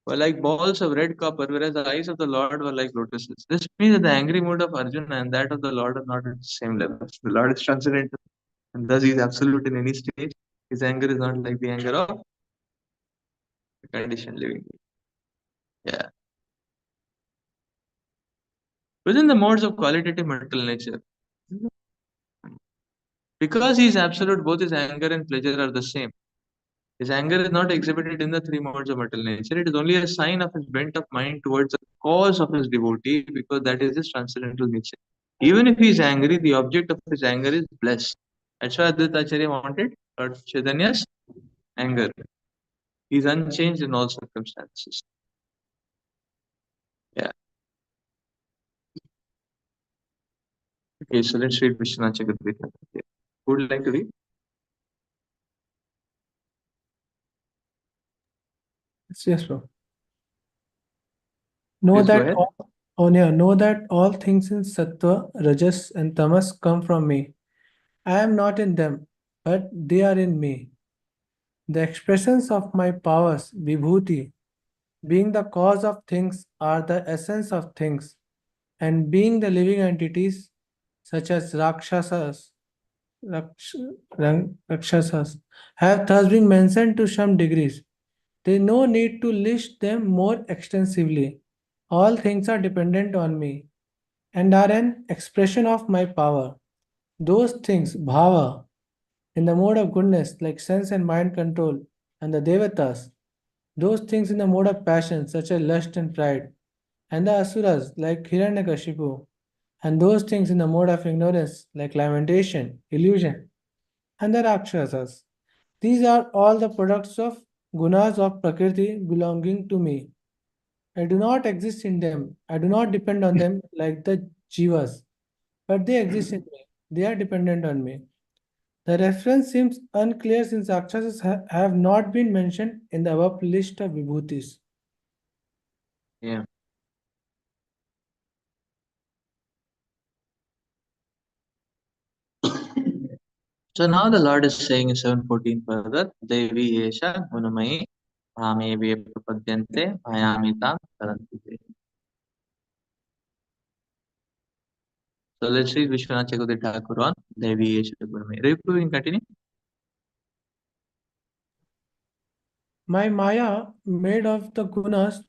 were like balls of red copper, whereas the eyes of the Lord were like lotuses. This means that the angry mood of Arjuna and that of the Lord are not at the same level. The Lord is transcendental, and thus he is absolute in any stage. His anger is not like the anger of the conditioned living. Yeah. Within the modes of qualitative mental nature, because he is absolute, both his anger and pleasure are the same. His anger is not exhibited in the three modes of mental nature. It is only a sign of his bent of mind towards the cause of his devotee, because that is his transcendental nature. Even if he is angry, the object of his anger is blessed. That's why Advaita Acharya wanted Lord Chaitanya's anger. He is unchanged in all circumstances. Yeah. Okay, so let's read Vishwanath Chakravarti. Who would like to read? Yes, bro. Know Please go that ahead. know that all things in sattva, rajas, and tamas come from me. I am not in them, but they are in me. The expressions of my powers, vibhuti, being the cause of things, are the essence of things, and being the living entities, such as rakshasas, have thus been mentioned to some degrees. There is no need to list them more extensively. All things are dependent on me and are an expression of my power. Those things, bhava, in the mode of goodness, like sense and mind control, and the devatas, those things in the mode of passion, such as lust and pride, and the asuras, like Hiranyakashipu, and those things in the mode of ignorance, like lamentation, illusion, and the rakshasas. These are all the products of gunas of Prakriti belonging to me. I do not exist in them. I do not depend on them like the jivas, but they exist in me. They are dependent on me. The reference seems unclear since Rakshasas have not been mentioned in the above list of vibhutis. Yeah. So now the Lord is saying in 7:14 further, Devi Yesha Gunamayi Mame Prapadyante Mayamita Tarantite. So let's read Vishwanath Chakravarti Thakur on Devi Yesha Gunamayi. Ravi, you can continue. My Maya, made of the gunas,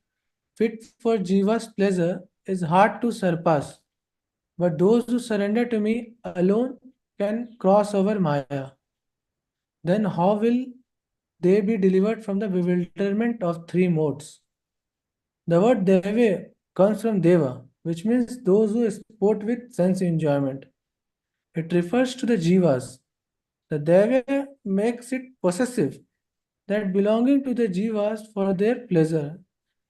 fit for Jiva's pleasure, is hard to surpass. But those who surrender to me alone can cross over Maya. Then how will they be delivered from the bewilderment of three modes? The word Deve comes from Deva, which means those who sport with sense enjoyment. It refers to the Jivas. The Deve makes it possessive, that belonging to the Jivas for their pleasure.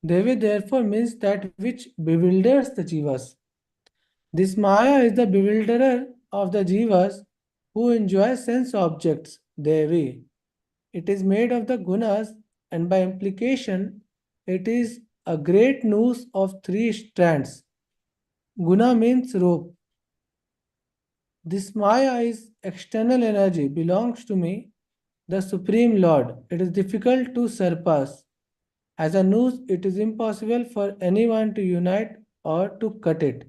Devi therefore means that which bewilders the Jivas. This Maya is the bewilderer of the Jivas who enjoy sense objects, Devi. It is made of the gunas, and by implication, it is a great noose of three strands. Guna means rope. This Maya is external energy, belongs to me, the Supreme Lord. It is difficult to surpass. As a noose, it is impossible for anyone to unite or to cut it.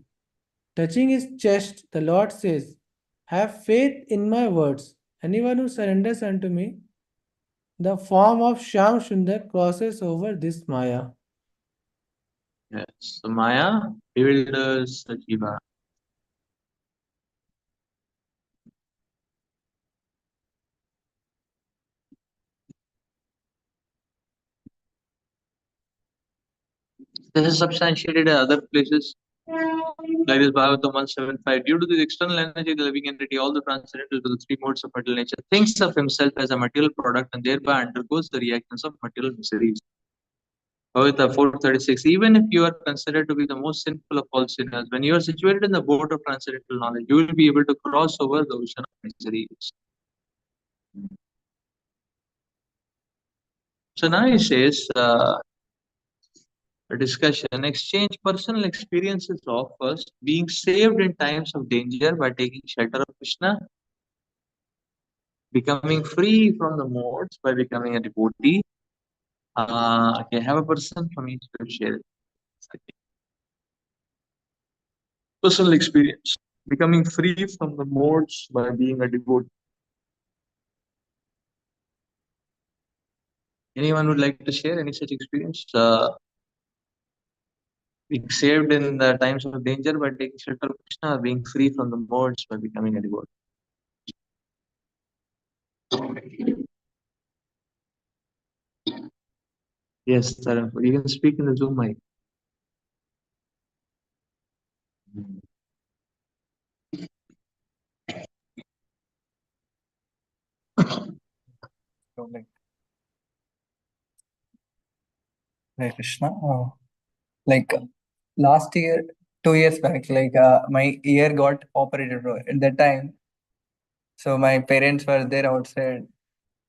Touching his chest, the Lord says, have faith in my words. Anyone who surrenders unto me, the form of Shyam Sundar crosses over this Maya. Yes. So Maya bewilders the Jiva. This is substantiated in other places. Like this Bhagavatam 175. Due to this external energy, the living entity, all the transcendental to the three modes of material nature, thinks of himself as a material product and thereby undergoes the reactions of material miseries. Bhagavata 436. Even if you are considered to be the most sinful of all sinners, when you are situated in the boat of transcendental knowledge, you will be able to cross over the ocean of miseries. So now he says, a discussion, exchange personal experiences of first being saved in times of danger by taking shelter of Krishna, becoming free from the modes by becoming a devotee. Okay, have a person from each to share it. Okay. Personal experience, becoming free from the modes by being a devotee. Anyone would like to share any such experience? Being saved in the times of danger by taking shelter of Krishna, or being free from the modes by becoming a devotee. Yes, Taran, you can speak in the Zoom mic. So Hare Krishna. Like last year, 2 years back, my ear got operated bro, at that time. So my parents were there outside,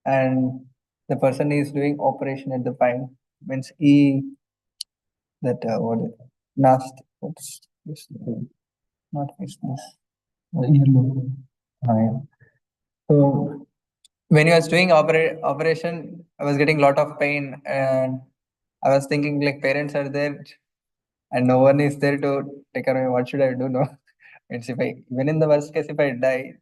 and the person is doing operation at the time. Means he that what last what's this? Not business. Earlobe. Yeah. So when he was doing operation, I was getting a lot of pain, and I was thinking like parents are there and no one is there to take care of me. What should I do? No, it's if I even in the worst case if I die,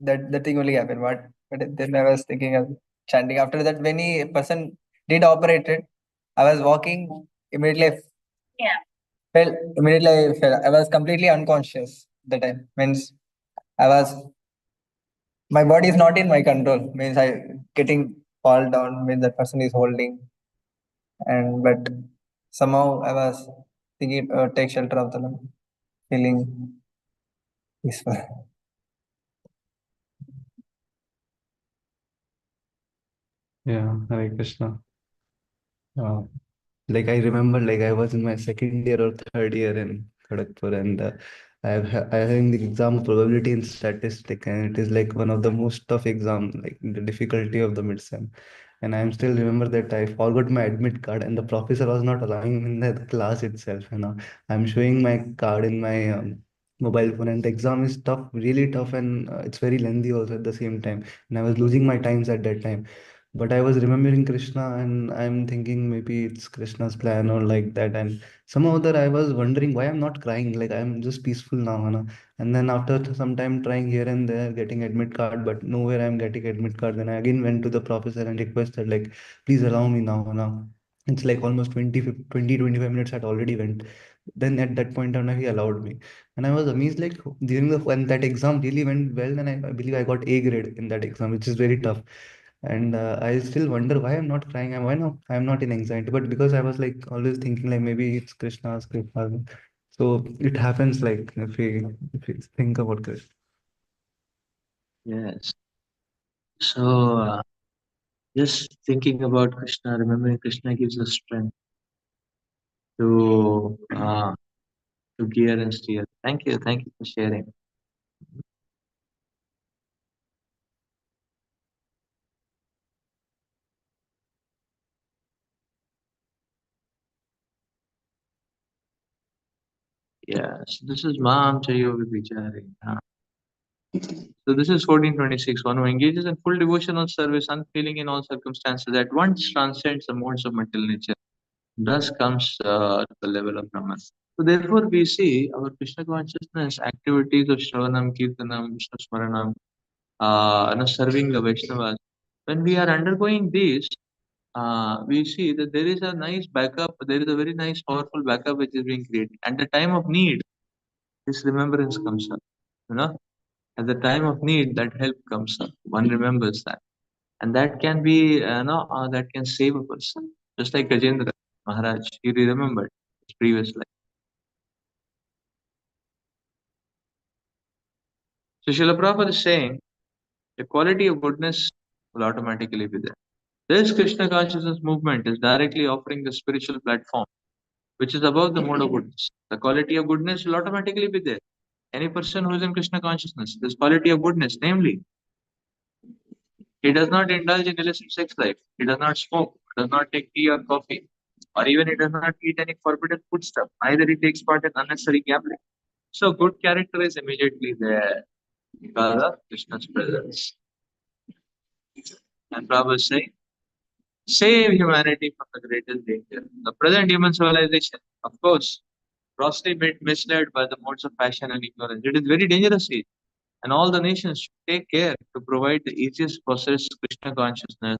that thing only happen. But then I was thinking of chanting. After that, when a person did operated, I was walking immediately. I fell. I was completely unconscious that time. Means I was my body is not in my control. Means I getting fall down. Means that person is holding and but somehow I was thinking take shelter of the Lord, feeling peaceful. Yeah, Hare Krishna. Uh, like I remember, like I was in my second year or third year in Kharagpur, and I having the exam of probability in statistics, and it is like one of the most tough exam, like the difficulty of the midsem. And I'm still remember that I forgot my admit card, and the professor was not allowing me in the class itself. I'm showing my card in my mobile phone, and the exam is tough, really tough, and it's very lengthy also at the same time. And I was losing my times at that time. But I was remembering Krishna, and I'm thinking maybe it's Krishna's plan or like that. And somehow that I was wondering why I'm not crying, like I'm just peaceful now, Hana. And then after some time trying here and there, getting admit card, but nowhere I'm getting admit card. Then I again went to the professor and requested, like, please allow me now, Hana. It's like almost 25 minutes had already went. Then at that point on, he allowed me. And I was amazed, like during the when that exam really went well, and I believe I got A grade in that exam, which is very tough. And I still wonder why I'm not crying and why not I'm not in anxiety. But because I was like always thinking like maybe it's Krishna's Krishna. So it happens like if we think about Krishna. Yes. So just thinking about Krishna, remembering Krishna gives us strength to gear and steer. Thank you for sharing. Yes, this is Mam Chayo Vichari. So this is 1426. One who engages in full devotional service, unfailing in all circumstances, at once transcends the modes of material nature, thus comes to the level of Brahman. So therefore we see our Krishna consciousness activities of Shravanam, Kirtanam, Vishnu Smaranam, serving the Vaishnavas. When we are undergoing these, we see that there is a nice backup, there is a very nice, powerful backup which is being created. At the time of need, this remembrance comes up. You know, at the time of need, that help comes up. One remembers that, and that can be, that can save a person. Just like Gajendra Maharaj, he remembered his previous life. So Srila Prabhupada is saying the quality of goodness will automatically be there. This Krishna consciousness movement is directly offering the spiritual platform, which is above the mode of goodness. The quality of goodness will automatically be there. Any person who is in Krishna consciousness, this quality of goodness, namely, he does not indulge in illicit sex life, he does not smoke, does not take tea or coffee, or even he does not eat any forbidden food stuff. Neither he takes part in unnecessary gambling. So good character is immediately there because of Krishna's presence. And Prabhupada is saying, save humanity from the greatest danger. The present human civilization, of course, grossly misled by the modes of passion and ignorance. It is very dangerous age, and all the nations should take care to provide the easiest process Krishna consciousness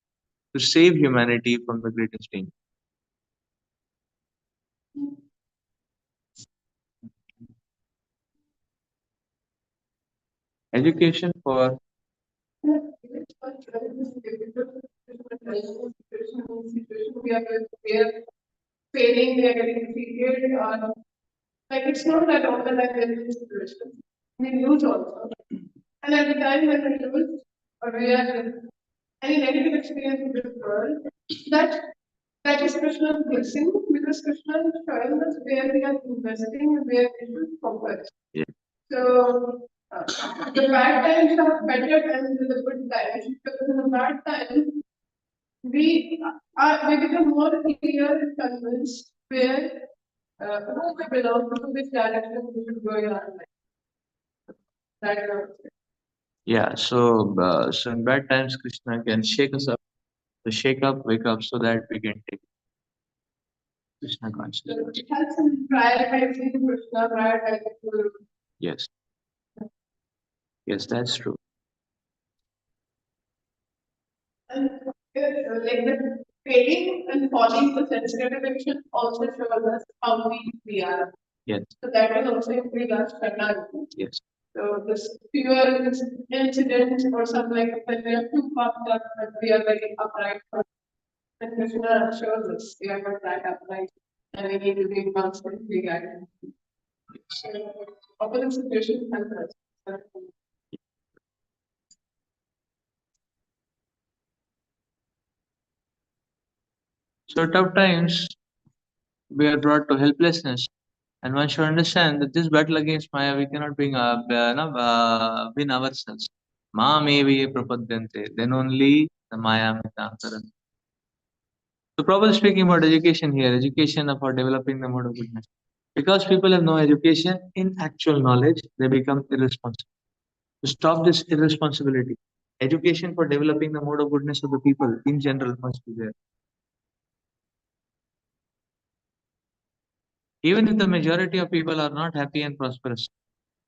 to save humanity from the greatest danger. Education for failing, they are getting defeated, or like it's not that often that there is situation. We lose also. And at the time when we lose, or we are any negative experience in this world, that that is Krishna's blessing, because Krishna is showing us where we are investing and where we should focus. Yeah. So the bad times are better than the good times, because in the bad times we become more clear and convinced where who we belong to, which direction we should go in our life. That I would say. yeah. So in bad times, Krishna can shake us up, to shake up, wake up, so that we can take Krishna So consciousness. it helps in prioritizing Krishna, prioritizing Guru. Yes, yes, that's true. And like the failing and falling to sensitive addiction also shows us how weak we are. Yes, So that will also increase our strength. yes, So this fewer incidents or something like when we are too puffed up, but we are very upright. And Krishna shows us we are not that upright, and we need to be constantly guided. So opposite situations help us. So tough times, we are brought to helplessness, and one should understand that this battle against Maya we cannot win ourselves. Ma mevi prapadyante, then only the Maya mitankaran. So Prabhupada is speaking about education here, education for developing the mode of goodness. Because people have no education in actual knowledge, they become irresponsible. To stop this irresponsibility, education for developing the mode of goodness of the people in general must be there. Even if the majority of people are not happy and prosperous,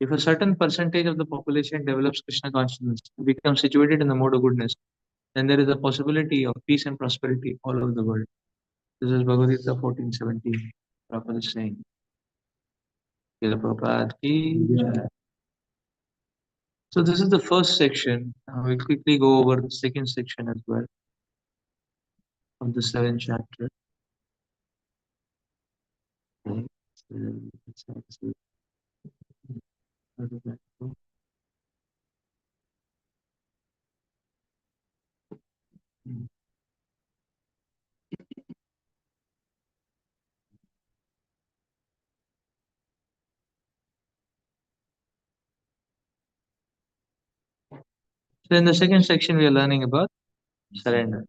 if a certain percentage of the population develops Krishna consciousness, becomes situated in the mode of goodness, then there is a possibility of peace and prosperity all over the world. This is Bhagavad Gita 14:17. Prabhupada is saying. Srila Prabhupada ki jai. So this is the first section. We'll quickly go over the second section as well of the 7th chapter. Okay. So in the second section, we are learning about surrender.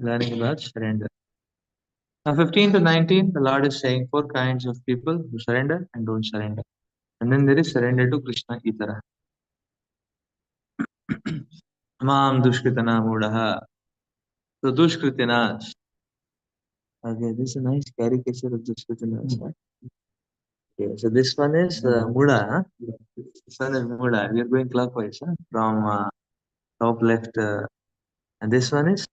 Learning about surrender. Now 15 to 19, the Lord is saying 4 kinds of people who surrender and don't surrender. And then there is surrender to Krishna Itara. Mam dushkritana mudaha. So dushkritinas. Okay, this is a nice caricature of dushkritinas. Huh? Okay, so this one is muda. Huh? This one is muda. We are going clockwise from top left. And this one is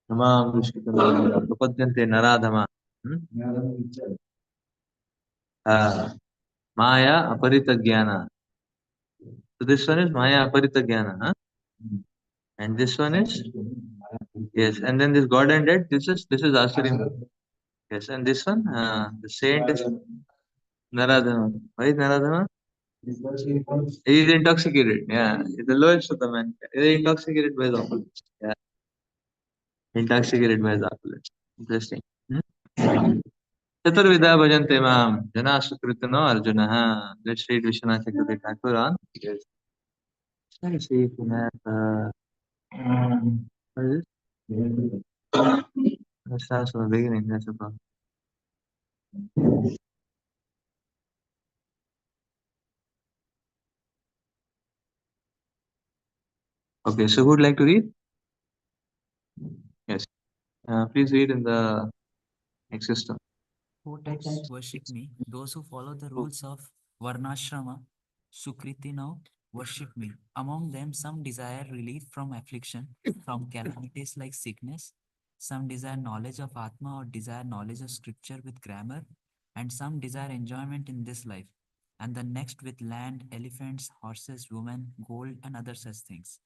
Tamam dushkritana prapadyante naradhama. Maya aparita jnana. So this one is Maya aparita jnana. Huh? And this one is yes. And then this God and dead. This is Asurin. Yes. And this one the saint is Naradhama. Why is Naradhama? He is intoxicated. Yeah. He's the lowest of the man. He is intoxicated by the opulence. Yeah. Intoxicated by the opulence. Interesting. Chaturvida bhajante mam. Jana sukritano arjuna. Let's read Vishwanath Chakravarti Thakur on. Yes. Let me see if we have what is this? That starts from the beginning. That's a problem. Okay, so who would like to read? Yes. Please read in the next system. Four types worship me. Those who follow the rules of Varnashrama, Sukriti now worship me. Among them, some desire relief from affliction, from calamities like sickness. Some desire knowledge of Atma or desire knowledge of scripture with grammar. And some desire enjoyment in this life. And the next with land, elephants, horses, women, gold, and other such things.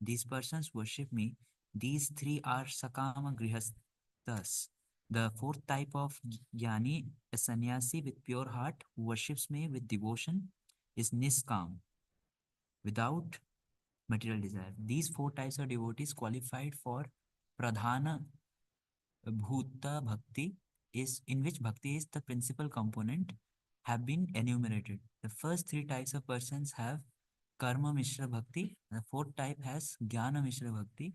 These persons worship me. These 3 are Sakama Grihasthas. The 4th type of Jnani, a sannyasi with pure heart who worships me with devotion, is Niskam, without material desire. These 4 types of devotees qualified for Pradhana Bhuta Bhakti, is in which Bhakti is the principal component, have been enumerated. The first 3 types of persons have Karma Mishra Bhakti. The 4th type has Jnana Mishra Bhakti.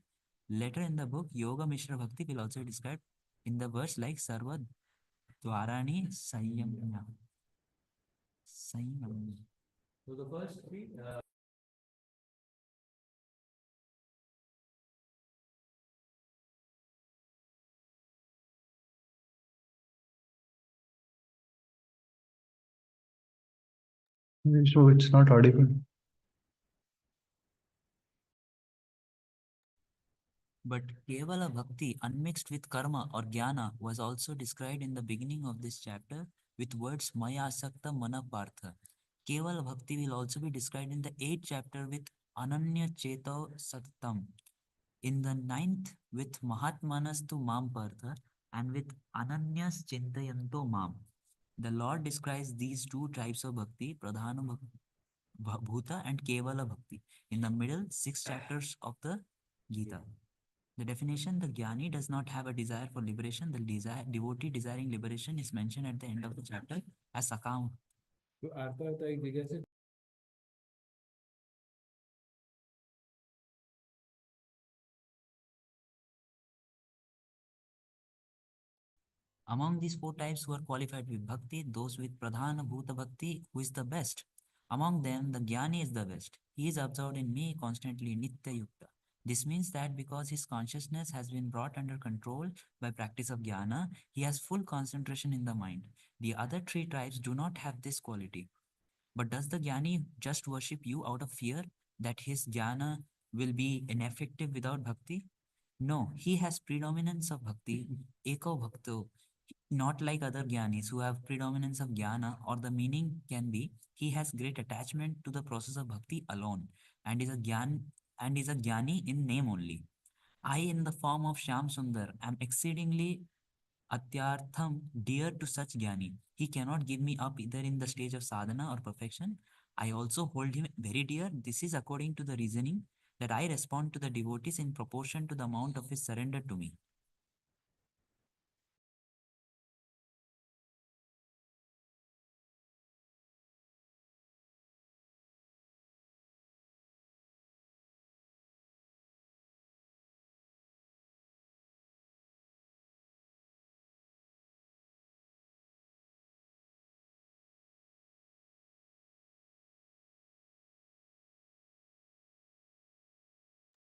Later in the book, Yoga Mishra Bhakti will also describe in the verse like Sarva Dwarani Sanyamya. Sanyamya. So the first 3. So it's not audible. But Kevala Bhakti, unmixed with karma or jnana, was also described in the beginning of this chapter with words Maya Asakta Mana Partha. Kevala Bhakti will also be described in the 8th chapter with Ananya Cheto Saktam. In the 9th with Mahatmanastu Mam Partha and with Ananyas Chintayanto Mam. The Lord describes these 2 types of bhakti, Pradhana Bhuta and Kevala Bhakti, in the middle 6 chapters of the Gita. The definition, the Jnani does not have a desire for liberation. The devotee desiring liberation is mentioned at the end of the chapter as Sakam. Among these four types who are qualified with bhakti, those with pradhana bhuta bhakti, who is the best? Among them, the jnani is the best. He is absorbed in me constantly, nitya yukta. This means that because his consciousness has been brought under control by practice of jnana, he has full concentration in the mind. The other three tribes do not have this quality. But does the jnani just worship you out of fear that his jnana will be ineffective without bhakti? No, he has predominance of bhakti, eko bhakto, not like other jnanis who have predominance of jnana, or the meaning can be he has great attachment to the process of bhakti alone and is a jnani in name only. I, in the form of Shyam Sundar, am exceedingly atyartham dear to such jnani. He cannot give me up either in the stage of sadhana or perfection. I also hold him very dear. This is according to the reasoning that I respond to the devotees in proportion to the amount of his surrender to me.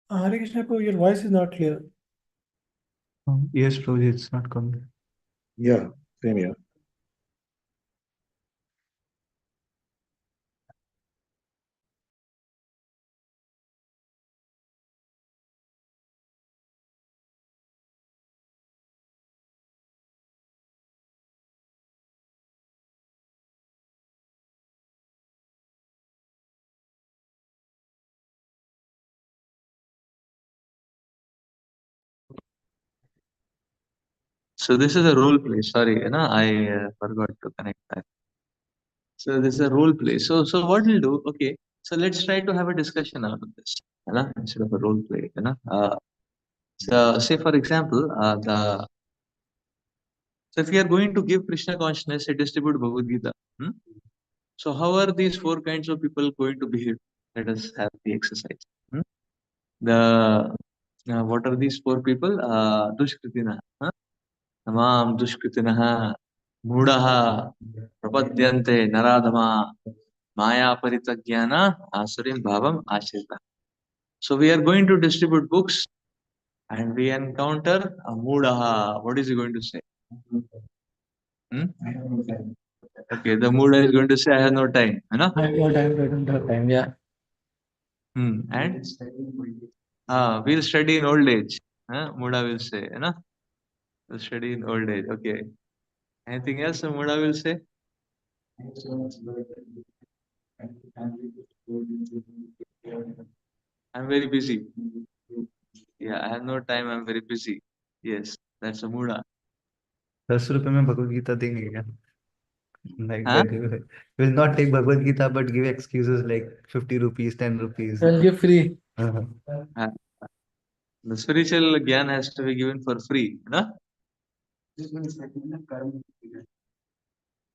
Hare Krishna, Prabhu, your voice is not clear. Yes, Prabhuji, it's not coming. Yeah, same here. So this is a role play. Sorry, I forgot to connect that. So this is a role play. So what we'll do? Okay. So let's try to have a discussion out of this, instead of a role play. So say for example, so if we are going to give Krishna consciousness, distribute Bhagavad Gita. So how are these four kinds of people going to behave? Let us have the exercise. The what are these four people? Dushkritina. Tamam dushkritinah मूढ़ः प्रपद्यन्ते नराधमा maya paritajnana asurim bhavam ashrita. So we are going to distribute books and we encounter a moodaha. What is he going to say? Hmm? Okay, the mooda is going to say, I have no time. I have no time, yeah. And we'll study in old age. Mooda will say, we'll study in old age. Okay. Anything else Mooda will say? I'm very busy. Yeah, I have no time. I'm very busy. Yes, that's a Mooda. 10 रुपए में भगवद गीता देंगे क्या? Like Huh? that, will not take Bhagavad Gita but give excuses like 50 rupees, 10 rupees. I'll give free. Uh, The spiritual gyan has to be given for free.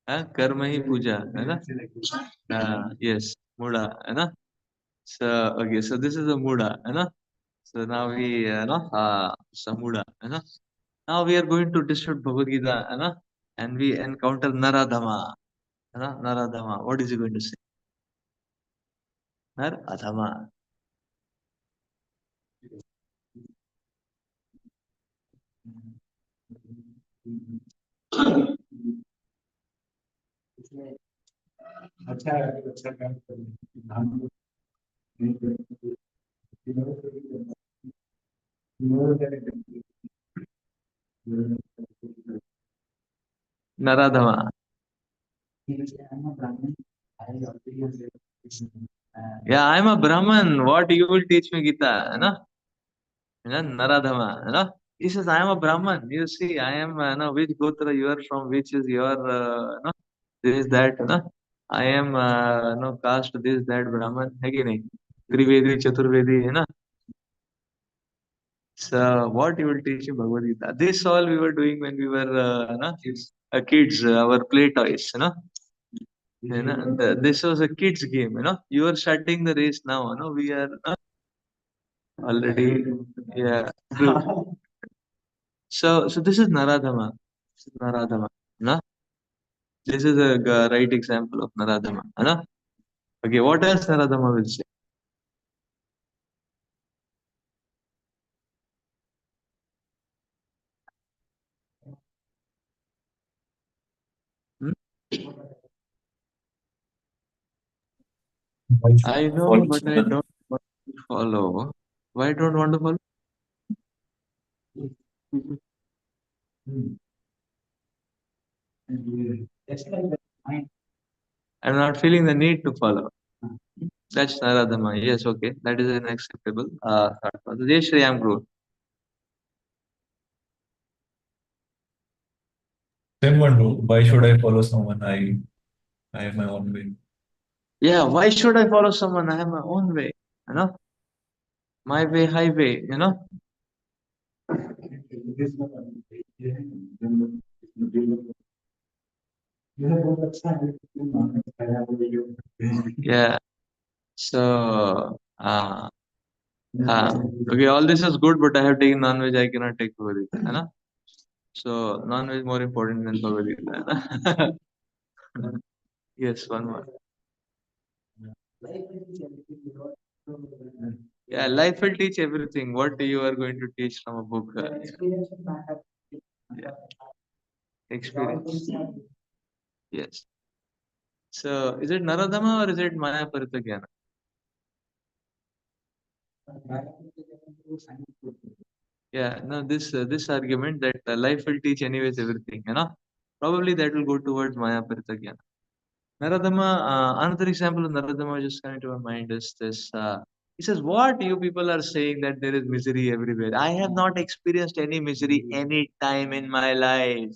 Karma hi puja. Yes, Mooda. So okay, so this is a Mooda. So now we Samuda. Now we are going to distribute Bhagavad Gita. And we encounter Naradhama. Naradhama. What is he going to say? Naradhama. Naradhama. Yeah, I'm a Brahman. What you will teach me Gita? Naradhama. He says, I am a Brahman. You see, I am, which Gotra you are from, which is your, this, that, I am, caste, this, that, Brahman. है कि नहीं? Trivedi, Chaturvedi, So, what you will teach in Bhagavad Gita? This all we were doing when we were, kids, our play toys, This was a kids game, You are starting the race now, We are already, yeah. True. So this is Naradhama. Naradama. No? This is a right example of Naradama. No? Okay, what else Naradama will say? Hmm? I know, but I don't want to follow. Why don't want to follow? I'm not feeling the need to follow. That's Naradama. Yes, okay. That is an acceptable thought process. Yes, Shri, I'm good. Same one, bro. Why should I follow someone? I have my own way. Yeah, why should I follow someone? I have my own way. You know? My way, highway, you know? Yeah. So, okay, all this is good, but I have taken non-veg, I cannot take Bhagavad Gita, you know? So, non-veg more important than Bhagavad Gita. Yes, one more. Yeah, life will teach everything. What you are going to teach from a book? Yeah, experience. Yes. So, is it Naradama or is it Maya Paritagyana? Yeah, no, this argument that life will teach anyways everything, you know, probably that will go towards Maya Paritagyana. Naradama, another example of Naradama just coming to my mind is this. He says, "What you people are saying that there is misery everywhere? I have not experienced any misery any time in my life."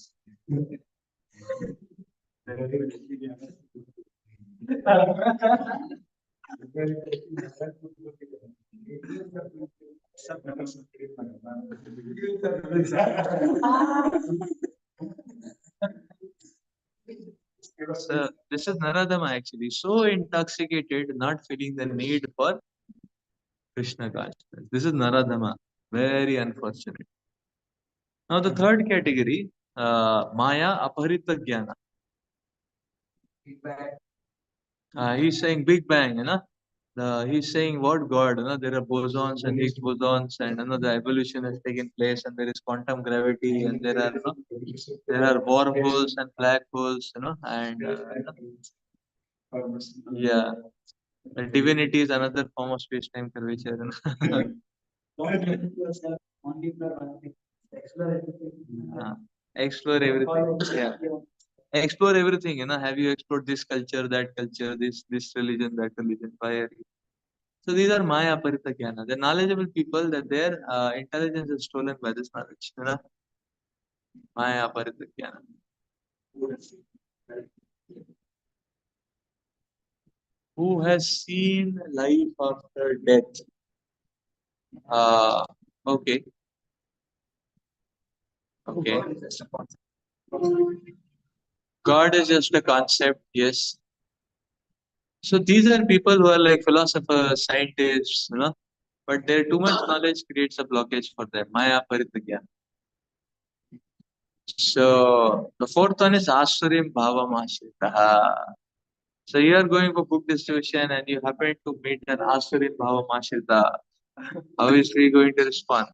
So this is Naradama actually so intoxicated, not feeling the need for Krishna consciousness. This is Naradama. Very unfortunate. Now the third category, Maya Aparita Jnana. He's saying Big Bang, you know. He's saying what God, you know, there are bosons and Higgs bosons, and you know the evolution has taken place, and there is quantum gravity, and there are, you know, there are wormholes and black holes, you know, and yeah, divinity is another form of space-time curvature. You know? Explore everything. Yeah. Explore everything, you know. Have you explored this culture, that culture, this religion, that religion? Why are you? So these are Maya Parita Jnana. They're knowledgeable people that their intelligence is stolen by this knowledge. You know? Maya Parita Jnana. Who has seen life after death? Okay. Okay. God is just a concept, yes. So these are people who are like philosophers, scientists, you know, but their too much knowledge creates a blockage for them. Maya Paritagya. So the fourth one is Asurim Bhava Mashritaha. So you are going for book distribution and you happen to meet an Asurim Bhava Mashrita. How is he going to respond?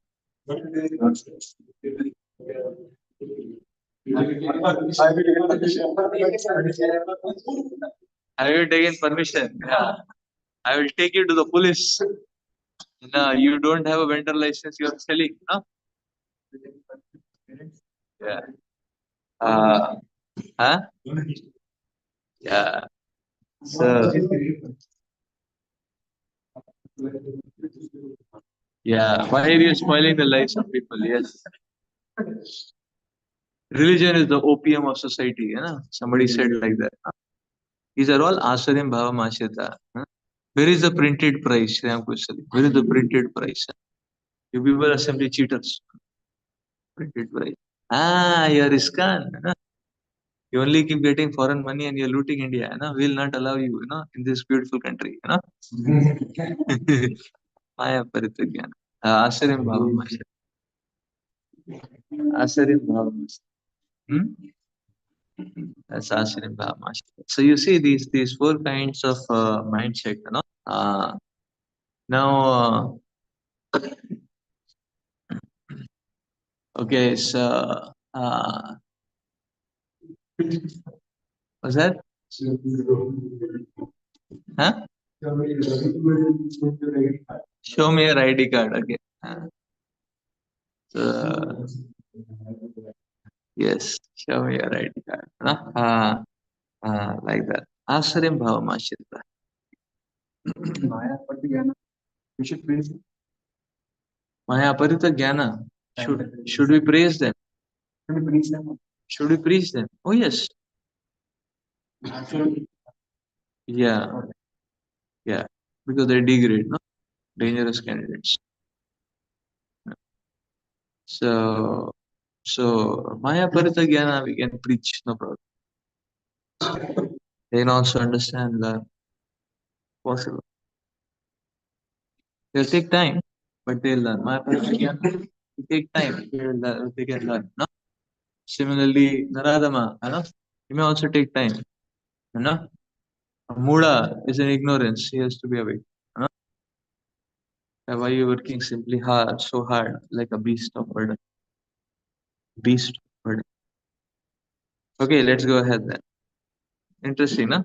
Have you taken permission? Yeah. I will take you to the police. No, you don't have a vendor license, you are selling. No? Yeah. Uh, huh? Yeah. So, yeah. Why are you spoiling the lives of people? Yes. Religion is the opium of society. You know? Somebody said like that. These are all Asarim Bhava Mashita. Where is the printed price? Sriram Kushali? Where is the printed price? You people are simply cheaters. Printed price. You're Iskan. You only keep getting foreign money and you're looting India. We'll not allow you, in this beautiful country. Maya Paritagyan. Asarim Bhava Mashita. Asarim Bhava Mashita. That's Ashram Bhava. So you see these four kinds of mindset, you know. Now, okay, so what's that? Huh? Show me your ID card. Okay. So, yes, show me your ID card. No? Like that. Ashram Bhava Mashita. We should praise them. Maya Aparita Jnana. Should we praise them? Should we praise them? Oh yes. Yeah. Yeah. Because they degrade, no? Dangerous candidates. So Maya Parita Jnana we can preach, no problem. They can also understand the possible. They'll take time, but they'll learn. Maya Parita Jnana, it take time, they can learn. No? Similarly, Naradama, you know, he may also take time. You know? Muda is in ignorance, he has to be awake. You know? Why are you working simply hard, so hard, like a beast of burden? Beast of burden. Okay, let's go ahead then. Interesting, no?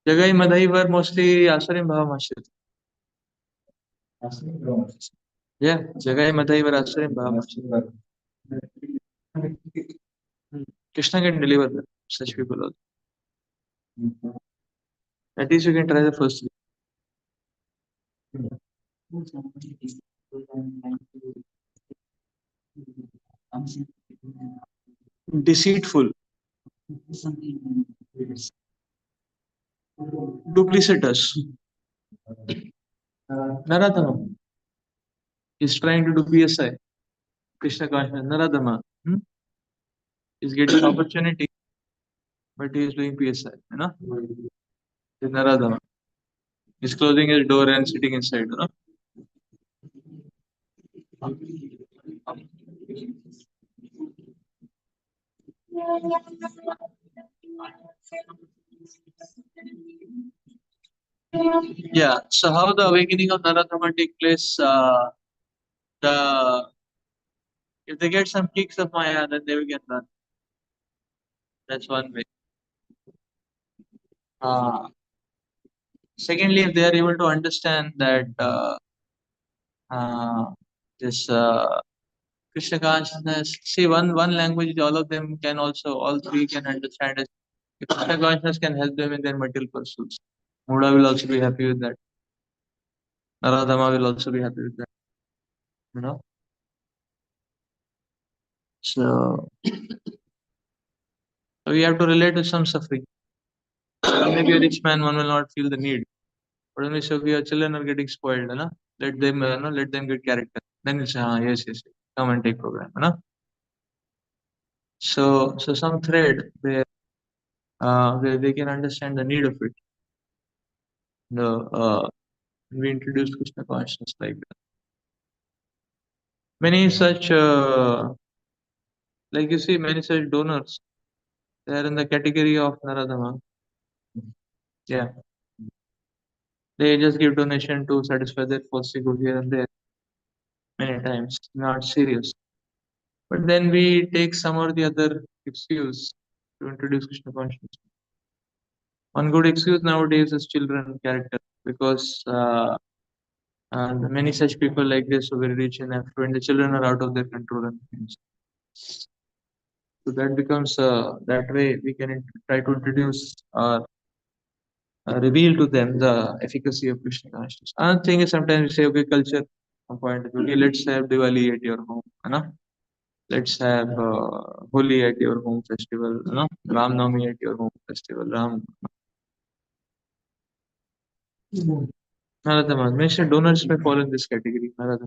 Jagai Madai were mostly Asarim Bhava Mashrit. Yeah, Jagai Madai were Asarim Bhava Mashrit. Krishna can deliver them, such people also. At least you can try the first. Deceitful, duplicitous. Naradama is trying to do PSI. Krishna consciousness. Naradama is getting opportunity, but he is doing PSI. You know? Naradama is closing his door and sitting inside. You know? Yeah. So how the awakening of Naradama take place? If they get some kicks of Maya, then they will get learn. That's one way. Secondly, if they are able to understand that this Krishna consciousness, see one language all of them can also, all three can understand is if Krishna consciousness can help them in their material pursuits. Muda will also be happy with that. Naradama will also be happy with that. You know? So we have to relate to some suffering. Maybe a rich man, one will not feel the need. But when we say, okay, your children are getting spoiled, you know? Let them, let them get character. Then we'll say, yes, come and take program, you know? So some thread where they can understand the need of it. We introduce Krishna consciousness like that. Many such, like you see, many such donors, they are in the category of Naradama. Yeah. They just give donation to satisfy their false ego here and there. Many times, not serious. But then we take some or the other excuse to introduce Krishna consciousness. One good excuse nowadays is children character, because many such people like this who are very rich and affluent, the children are out of their control and things. So that becomes that way we can try to introduce or reveal to them the efficacy of Krishna consciousness. Another thing is sometimes we say, okay, culture, point, okay, let's have Diwali at your home, you know? Let's have Holi at your home festival, you know? Ram Navami at your home festival, Ram. Naradama, mention donors may fall in this category. Naradama.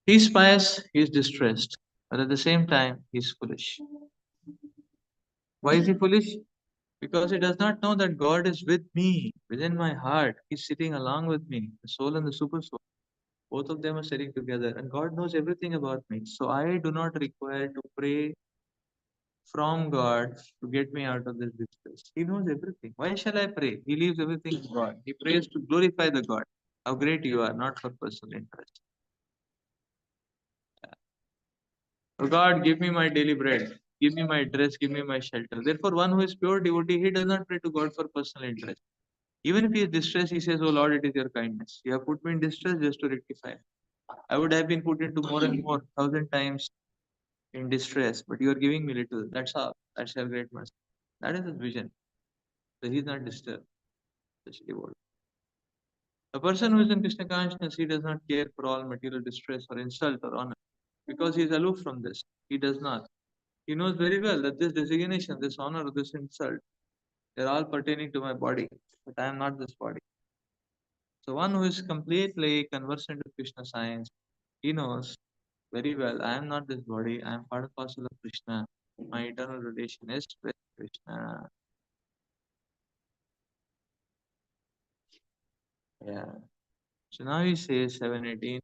He's pious, he's distressed, but at the same time, he's foolish. Why is he foolish? Because he does not know that God is with me, within my heart. He's sitting along with me, the soul and the super soul. Both of them are sitting together, and God knows everything about me. So I do not require to pray from God to get me out of this distress. He knows everything. Why shall I pray? He leaves everything to God. He prays to glorify the God. How great you are, not for personal interest. Oh God, give me my daily bread. Give me my dress. Give me my shelter. Therefore, one who is pure devotee, he does not pray to God for personal interest. Even if he is distressed, he says, "Oh Lord, it is your kindness. You have put me in distress just to rectify. I would have been put into more and more, 1,000 times in distress, but you are giving me little. That's all. That's your great mercy." That is his vision. So he is not disturbed. Such a devotee. A person who is in Krishna consciousness, he does not care for all material distress or insult or honor, because he is aloof from this. He does not. He knows very well that this designation, this honor, or this insult, they're all pertaining to my body, but I am not this body. So one who is completely conversant with Krishna science, he knows very well, I am not this body, I am part and parcel of Krishna. My eternal relation is with Krishna. Yeah. So now he says 7:18.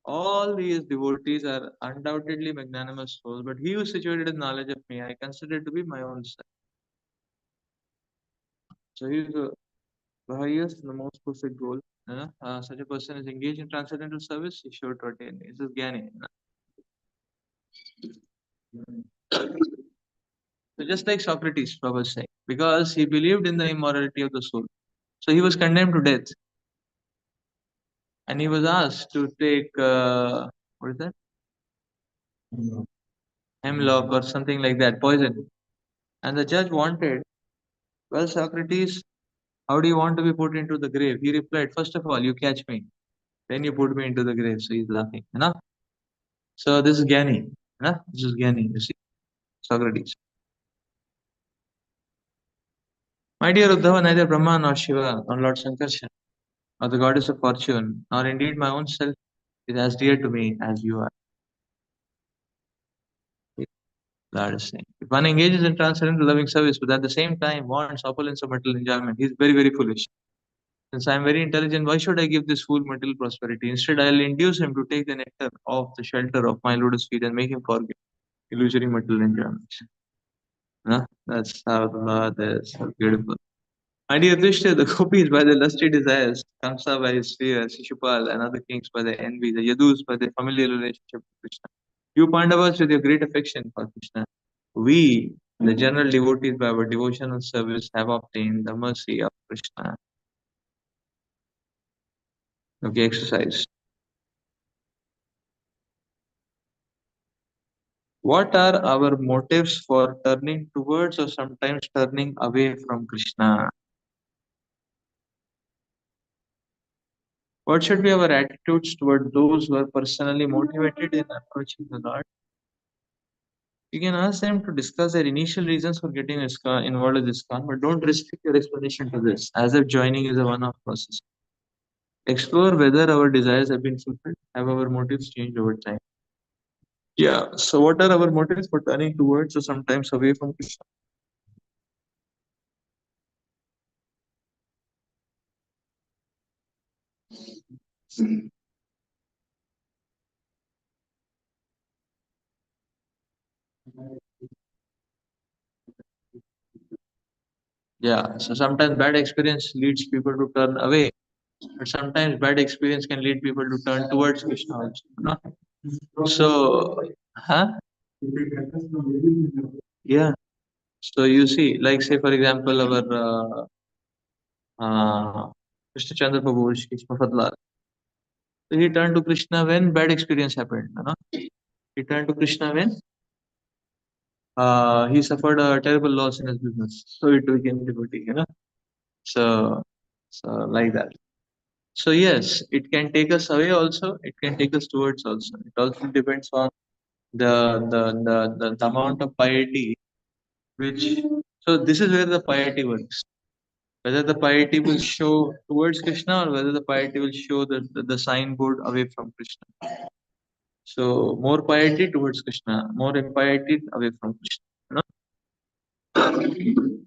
All these devotees are undoubtedly magnanimous souls, but he who is situated in knowledge of me, I consider to be my own self. So he is the highest and the most perfect goal. Such a person is engaged in transcendental service, he is sure to attain. This is Jnani. So just like Socrates, Prabhupada was saying, because he believed in the immortality of the soul. So he was condemned to death. And he was asked to take, what is that? Hemlock or something like that, poison. And the judge wanted, well, Socrates, how do you want to be put into the grave? He replied, first of all, you catch me. Then you put me into the grave. So he's laughing. You know? So this is Jnani. You know? This is Jnani, you see. Socrates. My dear Uddhava, neither Brahma nor Shiva nor Lord Sankarshan or the goddess of fortune, nor indeed my own self is as dear to me as you are. Lord is saying. If one engages in transcendental loving service, but at the same time wants opulence of material enjoyment, he is very, very foolish. Since I am very intelligent, why should I give this fool material prosperity? Instead, I will induce him to take the nectar of the shelter of my lotus feet and make him forget illusory material enjoyment. That's how the Lord is. So beautiful. My dear Krishna, the gopis by their lusty desires, Kamsa by his fear, Shishupal and other kings by their envy, the Yadus by their familiar relationship with Krishna. You Pandavas with your great affection for Krishna. We, the general devotees by our devotion and service, have obtained the mercy of Krishna. Okay, exercise. What are our motives for turning towards or sometimes turning away from Krishna? What should be our attitudes toward those who are personally motivated in approaching the Lord? You can ask them to discuss their initial reasons for getting involved with ISKCON, but don't restrict your explanation to this, as if joining is a one-off process. Explore whether our desires have been fulfilled, have our motives changed over time. Yeah, so what are our motives for turning towards or sometimes away from Krishna? Yeah, so sometimes bad experience leads people to turn away, but sometimes bad experience can lead people to turn towards Krishna also. No? So, huh? Yeah. So you see, like say for example, our Krishna Chandra Prabhu, Krishna Fadlar. So he turned to Krishna when bad experience happened. You know? He turned to Krishna when he suffered a terrible loss in his business. So it became devotee, you know. So, so like that. So yes, it can take us away also. It can take us towards also. It also depends on the amount of piety which. So this is where the piety works. Whether the piety will show towards Krishna or whether the piety will show the signboard away from Krishna. So more piety towards Krishna, more impiety away from Krishna. You know?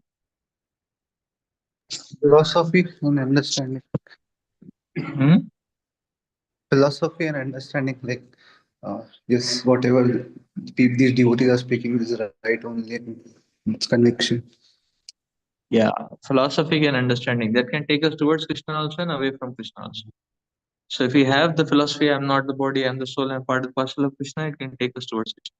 Philosophy and understanding. Hmm? Philosophy and understanding, like, yes, whatever these devotees are speaking is right only. It's conviction. Yeah, philosophy and understanding that can take us towards Krishna also and away from Krishna also. So if we have the philosophy, I'm not the body, I'm the soul, I'm part and parcel of Krishna, it can take us towards Krishna.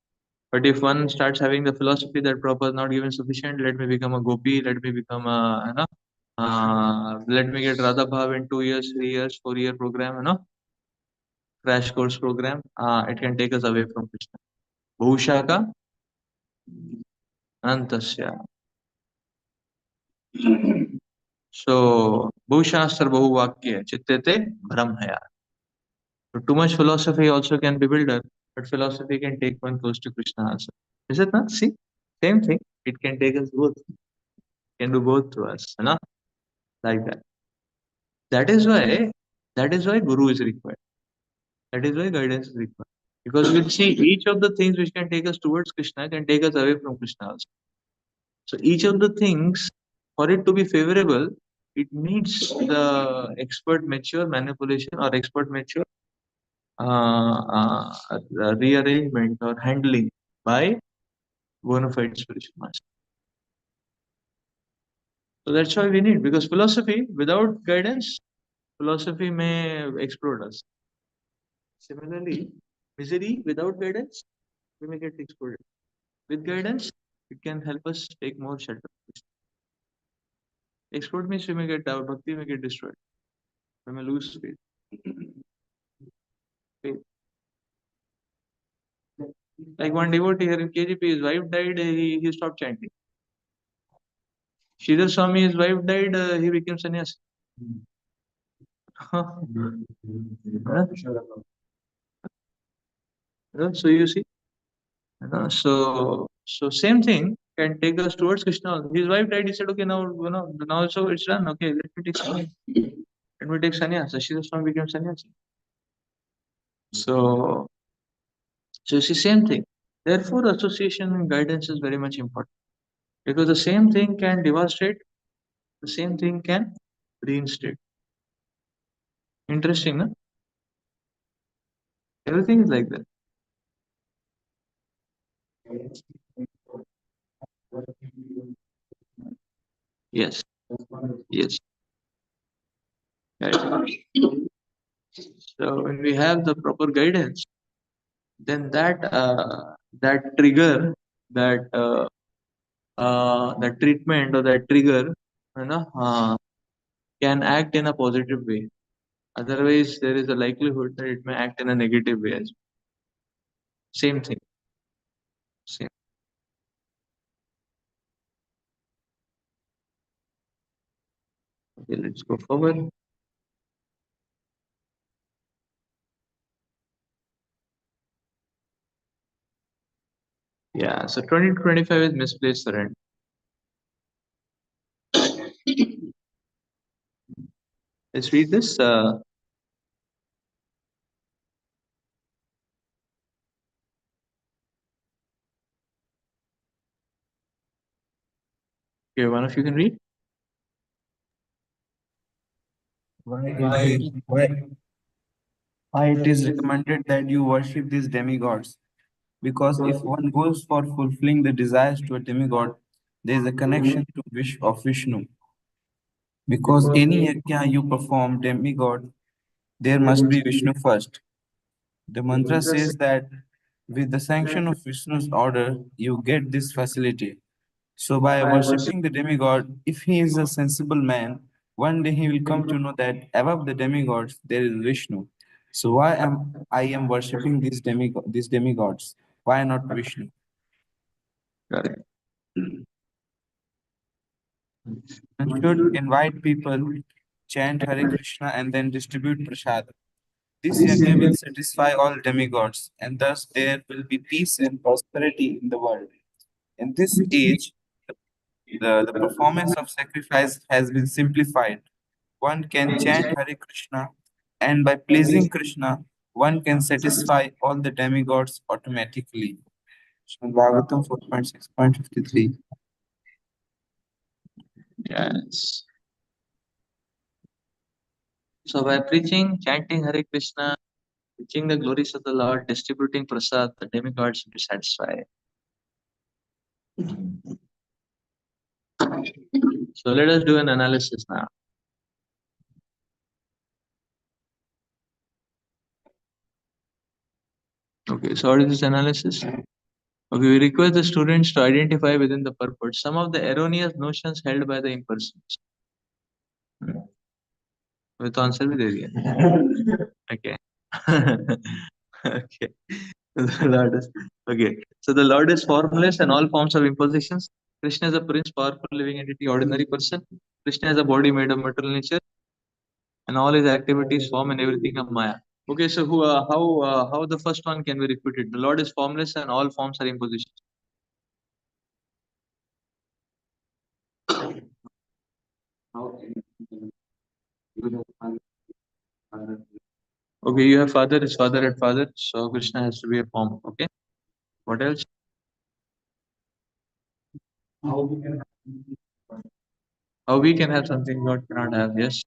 But if one starts having the philosophy that Prabhupada is not given sufficient, let me become a gopi, let me become a, let me get Radha Bhav in 2 years, 3 years, 4 year program, crash course program, it can take us away from Krishna. Bhushaka Antasya. So, Bhushastra Bahuvakya Chittete Brahmaya. So too much philosophy also can bewilder, but philosophy can take one close to Krishna also. Is it not? See, same thing. It can take us both. Can do both to us, like that. That is why. That is why Guru is required. That is why guidance is required. Because we'll see each of the things which can take us towards Krishna can take us away from Krishna also. So each of the things, for it to be favorable, it needs the expert mature manipulation or expert mature rearrangement or handling by bona fide spiritual master. So that's why we need, because philosophy without guidance, philosophy may explode us. Similarly, misery without guidance, we may get exploded. With guidance, it can help us take more shelter. Explode means we may get our bhakti may get destroyed. We may lose faith. Faith. Like one devotee here in KGP, his wife died, he stopped chanting. Sridhar Swami, his wife died, he became sannyasi. Huh? So you see, so same thing can take us towards Krishna. His wife died. He said, okay, now also it's done. Okay, let me take sannyas. Let me take sannyas. So Sridhar Swami became sannyasi. So you see, same thing. Therefore, association and guidance is very much important, because the same thing can devastate, the same thing can reinstate. Interesting, no? Everything is like that. Yes, yes. Right. So when we have the proper guidance, then that trigger, that treatment or that trigger, can act in a positive way. Otherwise, there is a likelihood that it may act in a negative way as well. Same thing. Same. Okay, let's go forward. Yeah, so 20 to 25 is misplaced surrender. Let's read this. Okay, one of you can read. Why it is recommended that you worship these demigods? Because if one goes for fulfilling the desires to a demigod, there is a connection to wish of Vishnu. Because any yajna you perform demigod, there must be Vishnu first. The mantra says that with the sanction of Vishnu's order, you get this facility. So by worshipping the demigod, if he is a sensible man, one day he will come to know that above the demigods there is Vishnu. So why am I worshipping these demigods? Why not Vishnu? Correct. One should invite people, chant Hare Krishna, and then distribute prasad. This yajna will satisfy all demigods, and thus there will be peace and prosperity in the world. In this age, the performance of sacrifice has been simplified. One can chant Hare Krishna, and by pleasing Krishna, one can satisfy all the demigods automatically. Srimad Bhagavatam 4.6.53. Yes. So by preaching, chanting Hare Krishna, preaching the glories of the Lord, distributing prasad, the demigods will be satisfied. So let us do an analysis now. Okay, so what is this analysis? Okay, we request the students to identify within the purport some of the erroneous notions held by the impersonals. With answer with area. Okay. Okay. The Lord is okay. So the Lord is formless and all forms of impositions. Krishna is a prince, powerful living entity, ordinary person. Krishna is a body made of material nature, and all his activities, form, and everything are Maya. Okay, so how the first one can be repeated? The Lord is formless and all forms are impositions. Okay, you have father is father and father, so Krishna has to be a form. Okay, what else? How we can have something God cannot have? Yes.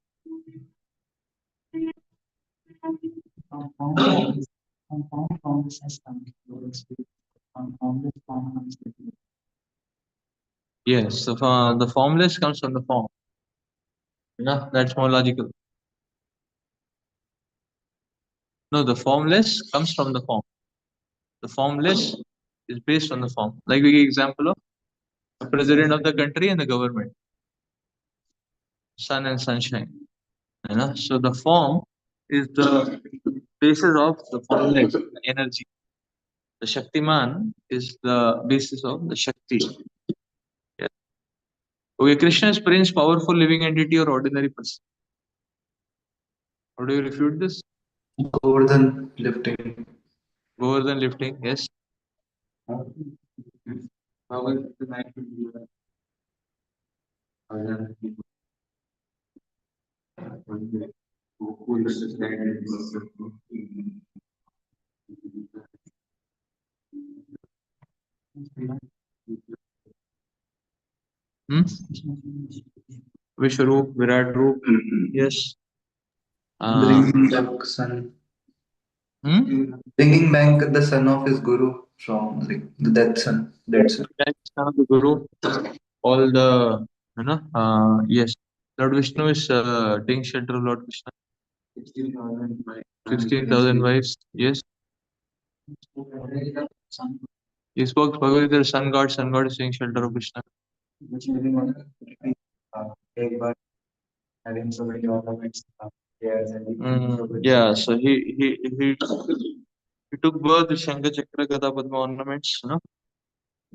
Yes, so the formless comes from the form. No, that's more logical. No, the formless comes from the form. The formless is based on the form. Like we give example of the president of the country and the government, sun and sunshine. You know, so the form is the basis of the formless energy. The Shaktiman is the basis of the Shakti. Yeah. Okay, Krishna is Prince, powerful living entity or ordinary person. How do you refute this? Govardhan lifting. Govardhan lifting, yes. Hmm? Vishwaroop, Virat Roop, yes. Bringing back son. Bringing back the son of his guru from like the dead son. Dead son. Son of the Guru, all the, yes. Lord Vishnu is taking shelter of Lord Krishna. 16,000 wives, yes. He spoke Bhagavad Gita, sun god is taking shelter of Krishna. Yeah, so he took birth with Shankar Chakra Gada Padma ornaments,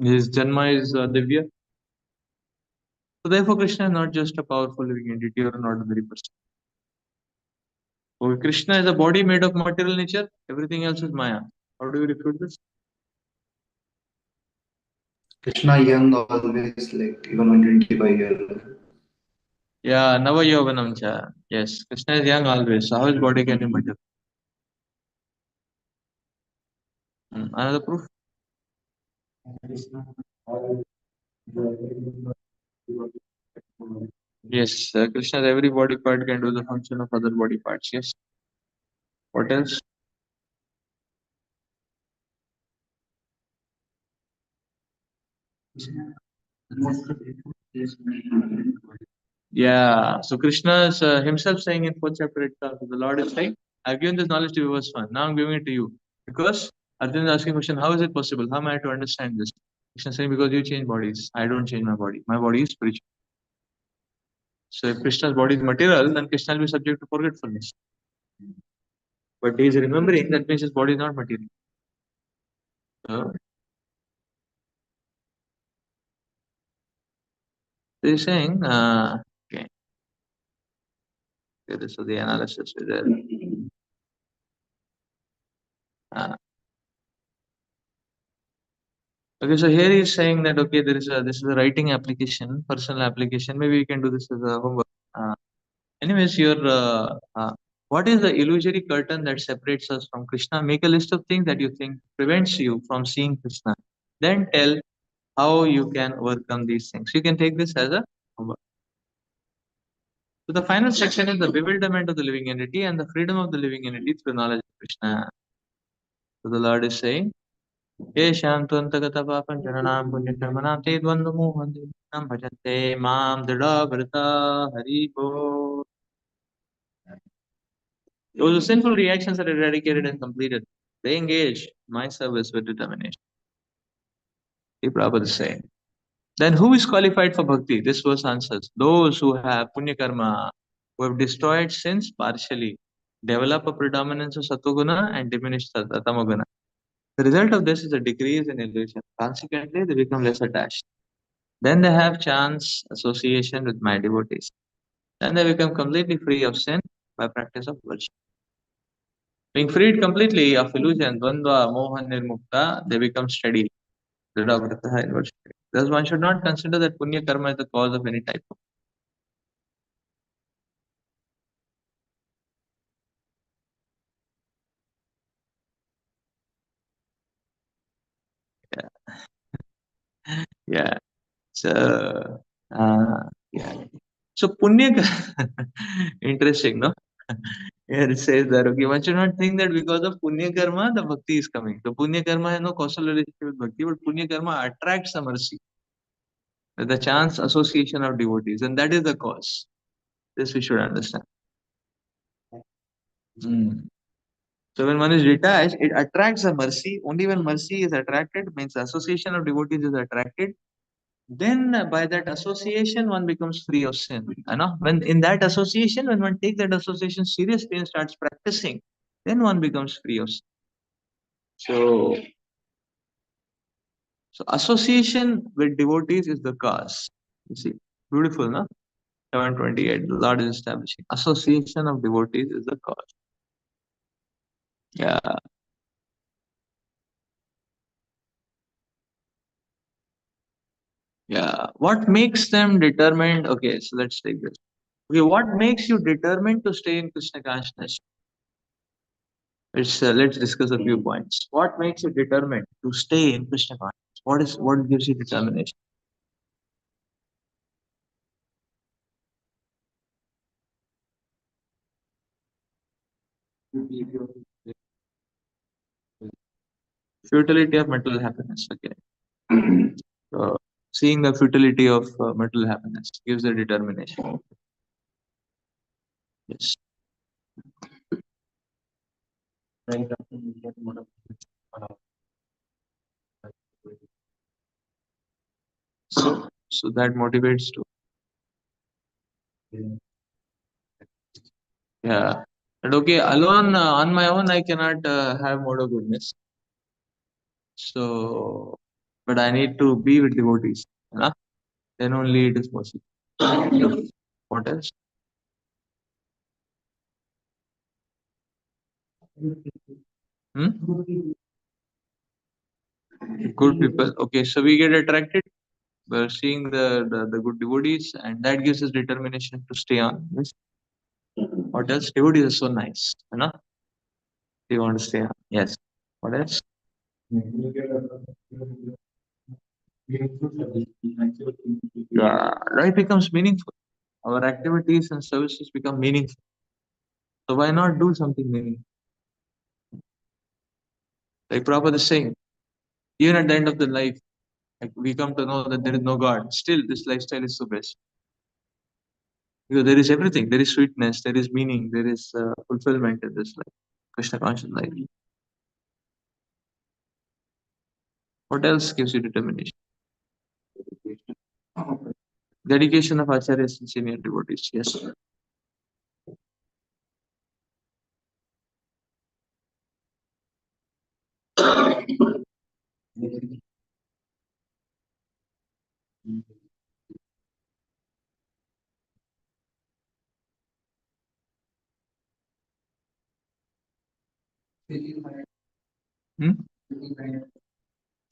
His Janma is Divya. So therefore Krishna is not just a powerful living entity or an ordinary person. Okay, Krishna is a body made of material nature, everything else is Maya. How do you refute this? Krishna young always like even when 25 years old. Yeah, Nava Yovanam cha. Yes, Krishna is young always. So how his body can be material? Another proof? Yes, Krishna's every body part can do the function of other body parts. Yes. What else? Yeah. So Krishna is himself saying in fourth chapter itself, the Lord is saying, I've given this knowledge to you verse 1. Now I'm giving it to you. Because Arjun is asking a question, how is it possible? How am I to understand this? Krishna is saying, because you change bodies. I don't change my body. My body is spiritual. So if Krishna's body is material, then Krishna will be subject to forgetfulness. But he is remembering, that means his body is not material. So he's saying, okay. Okay, this is the analysis. Is there. Okay, so here he's saying that okay, this is a writing application, personal application. Maybe we can do this as a homework. Anyways, what is the illusory curtain that separates us from Krishna? Make a list of things that you think prevents you from seeing Krishna. Then tell how you can overcome these things. You can take this as a homework. So the final section is the bewilderment of the living entity and the freedom of the living entity through knowledge of Krishna. So the Lord is saying, Yesham tvantagata papam charanam punya karmanam te dvandva mohanam bhajante mam dada vrata hari bo. Those sinful reactions are eradicated and completed. They engage my service with determination. The Prabhupada is saying. Then who is qualified for bhakti? This verse answers. Those who have punya karma, who have destroyed sins partially, develop a predominance of sattva and diminish tamoguna. The result of this is a decrease in illusion. Consequently, they become less attached. Then they have chance association with my devotees. Then they become completely free of sin by practice of virtue. Being freed completely of illusion, dvandva, moha, nirmukta, they become steady. Thus, one should not consider that punya karma is the cause of any type of. Yeah. So, yeah. So punya, interesting, no? Here it says that, okay, one should not think that because of punya karma, the bhakti is coming. So punya karma has no causal relationship with bhakti, but punya karma attracts the mercy, the chance association of devotees, and that is the cause. This we should understand. So when one is detached, it attracts the mercy. Only when mercy is attracted, means the association of devotees is attracted, then by that association one becomes free of sin. You know, when in that association, when one takes that association seriously and starts practicing, then one becomes free of sin. So association with devotees is the cause. You see, beautiful, no? 728. The Lord is establishing association of devotees is the cause. Yeah. Yeah. What makes them determined? Okay, so let's take this. Okay, what makes you determined to stay in Krishna consciousness? Let's discuss a few points. What makes you determined to stay in Krishna consciousness? What gives you determination? Futility of material happiness. Okay. Seeing the futility of material happiness gives the determination. Yes. So that motivates to. Yeah. But okay, alone on my own, I cannot have mode of goodness. So, but I need to be with devotees. Huh? Then only it is possible. What else? Hmm? Good people. Okay, so we get attracted by seeing the good devotees, and that gives us determination to stay on. Yes. What else? Devotees are so nice. You know? They want to stay on. Yes. What else? Yeah, life becomes meaningful. Our activities and services become meaningful. So why not do something meaningful? Like Prabhupada is saying, even at the end of the life, like we come to know that there is no God. Still, this lifestyle is so best. Because there is everything. There is sweetness, there is meaning, there is fulfillment in this life. Krishna conscious life. What else gives you determination? Dedication of acharyas and senior devotees. Yes. Hmm?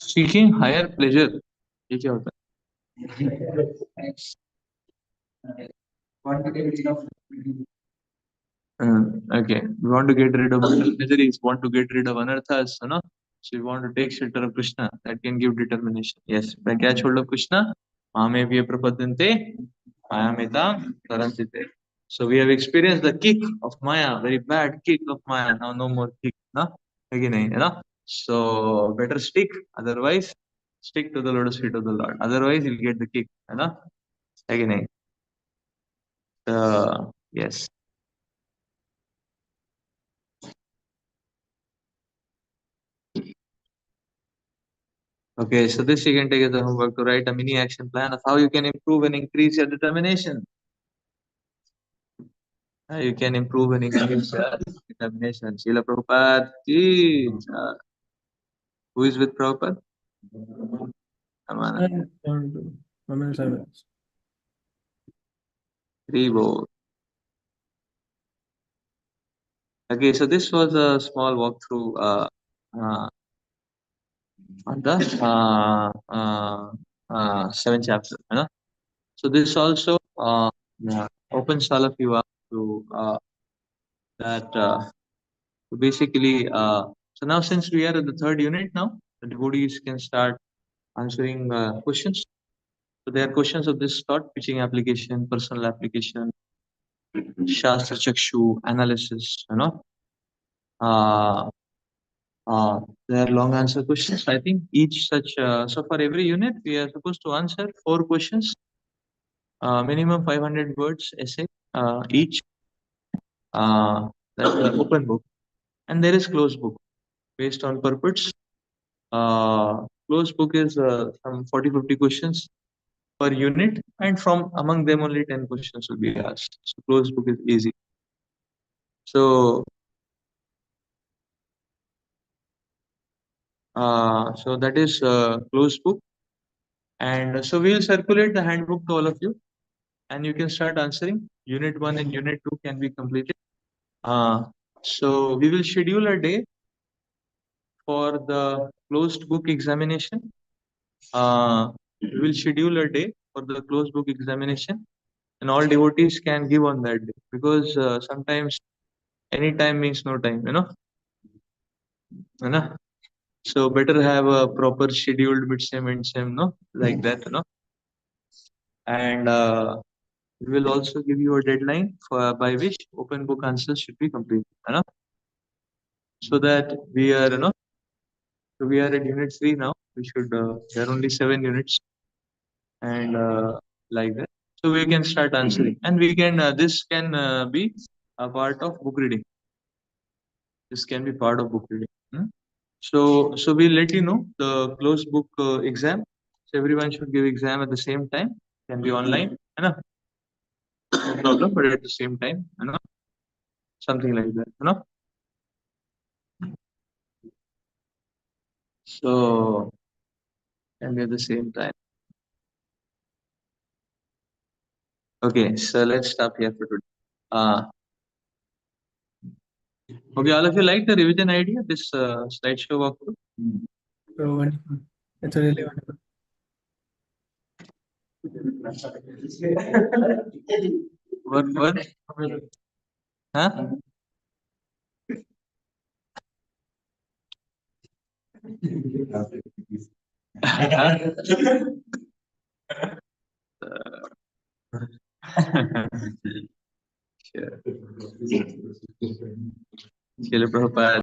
Seeking higher pleasure. ये क्या होता है? Okay, we want to get rid of miseries, want to get rid of anarthas, you know. So we want to take shelter of Krishna. That can give determination. Yes. When catch hold of Krishna, Mame Vya Prapadante, Mayamita Tarantite. So we have experienced the kick of Maya, very bad kick of Maya. Now no more kick, no? Again, So better otherwise stick to the lotus feet of the Lord. Otherwise you'll get the kick, Again. Yes. Okay, so this you can take as a homework to write a mini action plan of how you can improve and increase your determination. How you can improve and increase your determination. Srila Prabhupada ki jai. Who is with Prabhupada? Amana. Rebo. Okay, so this was a small walkthrough on the 7th chapter. So this also opens all of you up to that. So basically, so now since we are at the 3rd unit now, the devotees can start answering questions. So there are questions of this sort: teaching application, personal application, Shastra Chakshu, analysis, there are long answer questions. I think each such, so for every unit, we are supposed to answer 4 questions, minimum 500 words essay each. That's the open book. And there is closed book based on purpose. Closed book is some 40-50 questions per unit, and from among them only 10 questions will be asked. So closed book is easy. So so that is closed book, and so we will circulate the handbook to all of you, and you can start answering. Unit 1 and unit 2 can be completed. So we will schedule a day for the closed book examination. We will schedule a day for the closed book examination, and all devotees can give on that day, because sometimes any time means no time, So better have a proper scheduled mid-sem, end-sem, like that, And we will also give you a deadline for by which open book answers should be completed, So that we are, so we are at unit 3 now. We should, there are only 7 units, and like that. So we can start answering, and we can, this can be a part of book reading. This can be part of book reading. So we'll let you know the closed book exam. So everyone should give exam at the same time. Can be online, no problem, but at the same time, something like that, So can be at the same time. Okay, so let's stop here for today. Okay, all of you like the revision idea, this slideshow walkthrough? So wonderful. It's really wonderful. What? Huh? Sure. Srila Prabhupada.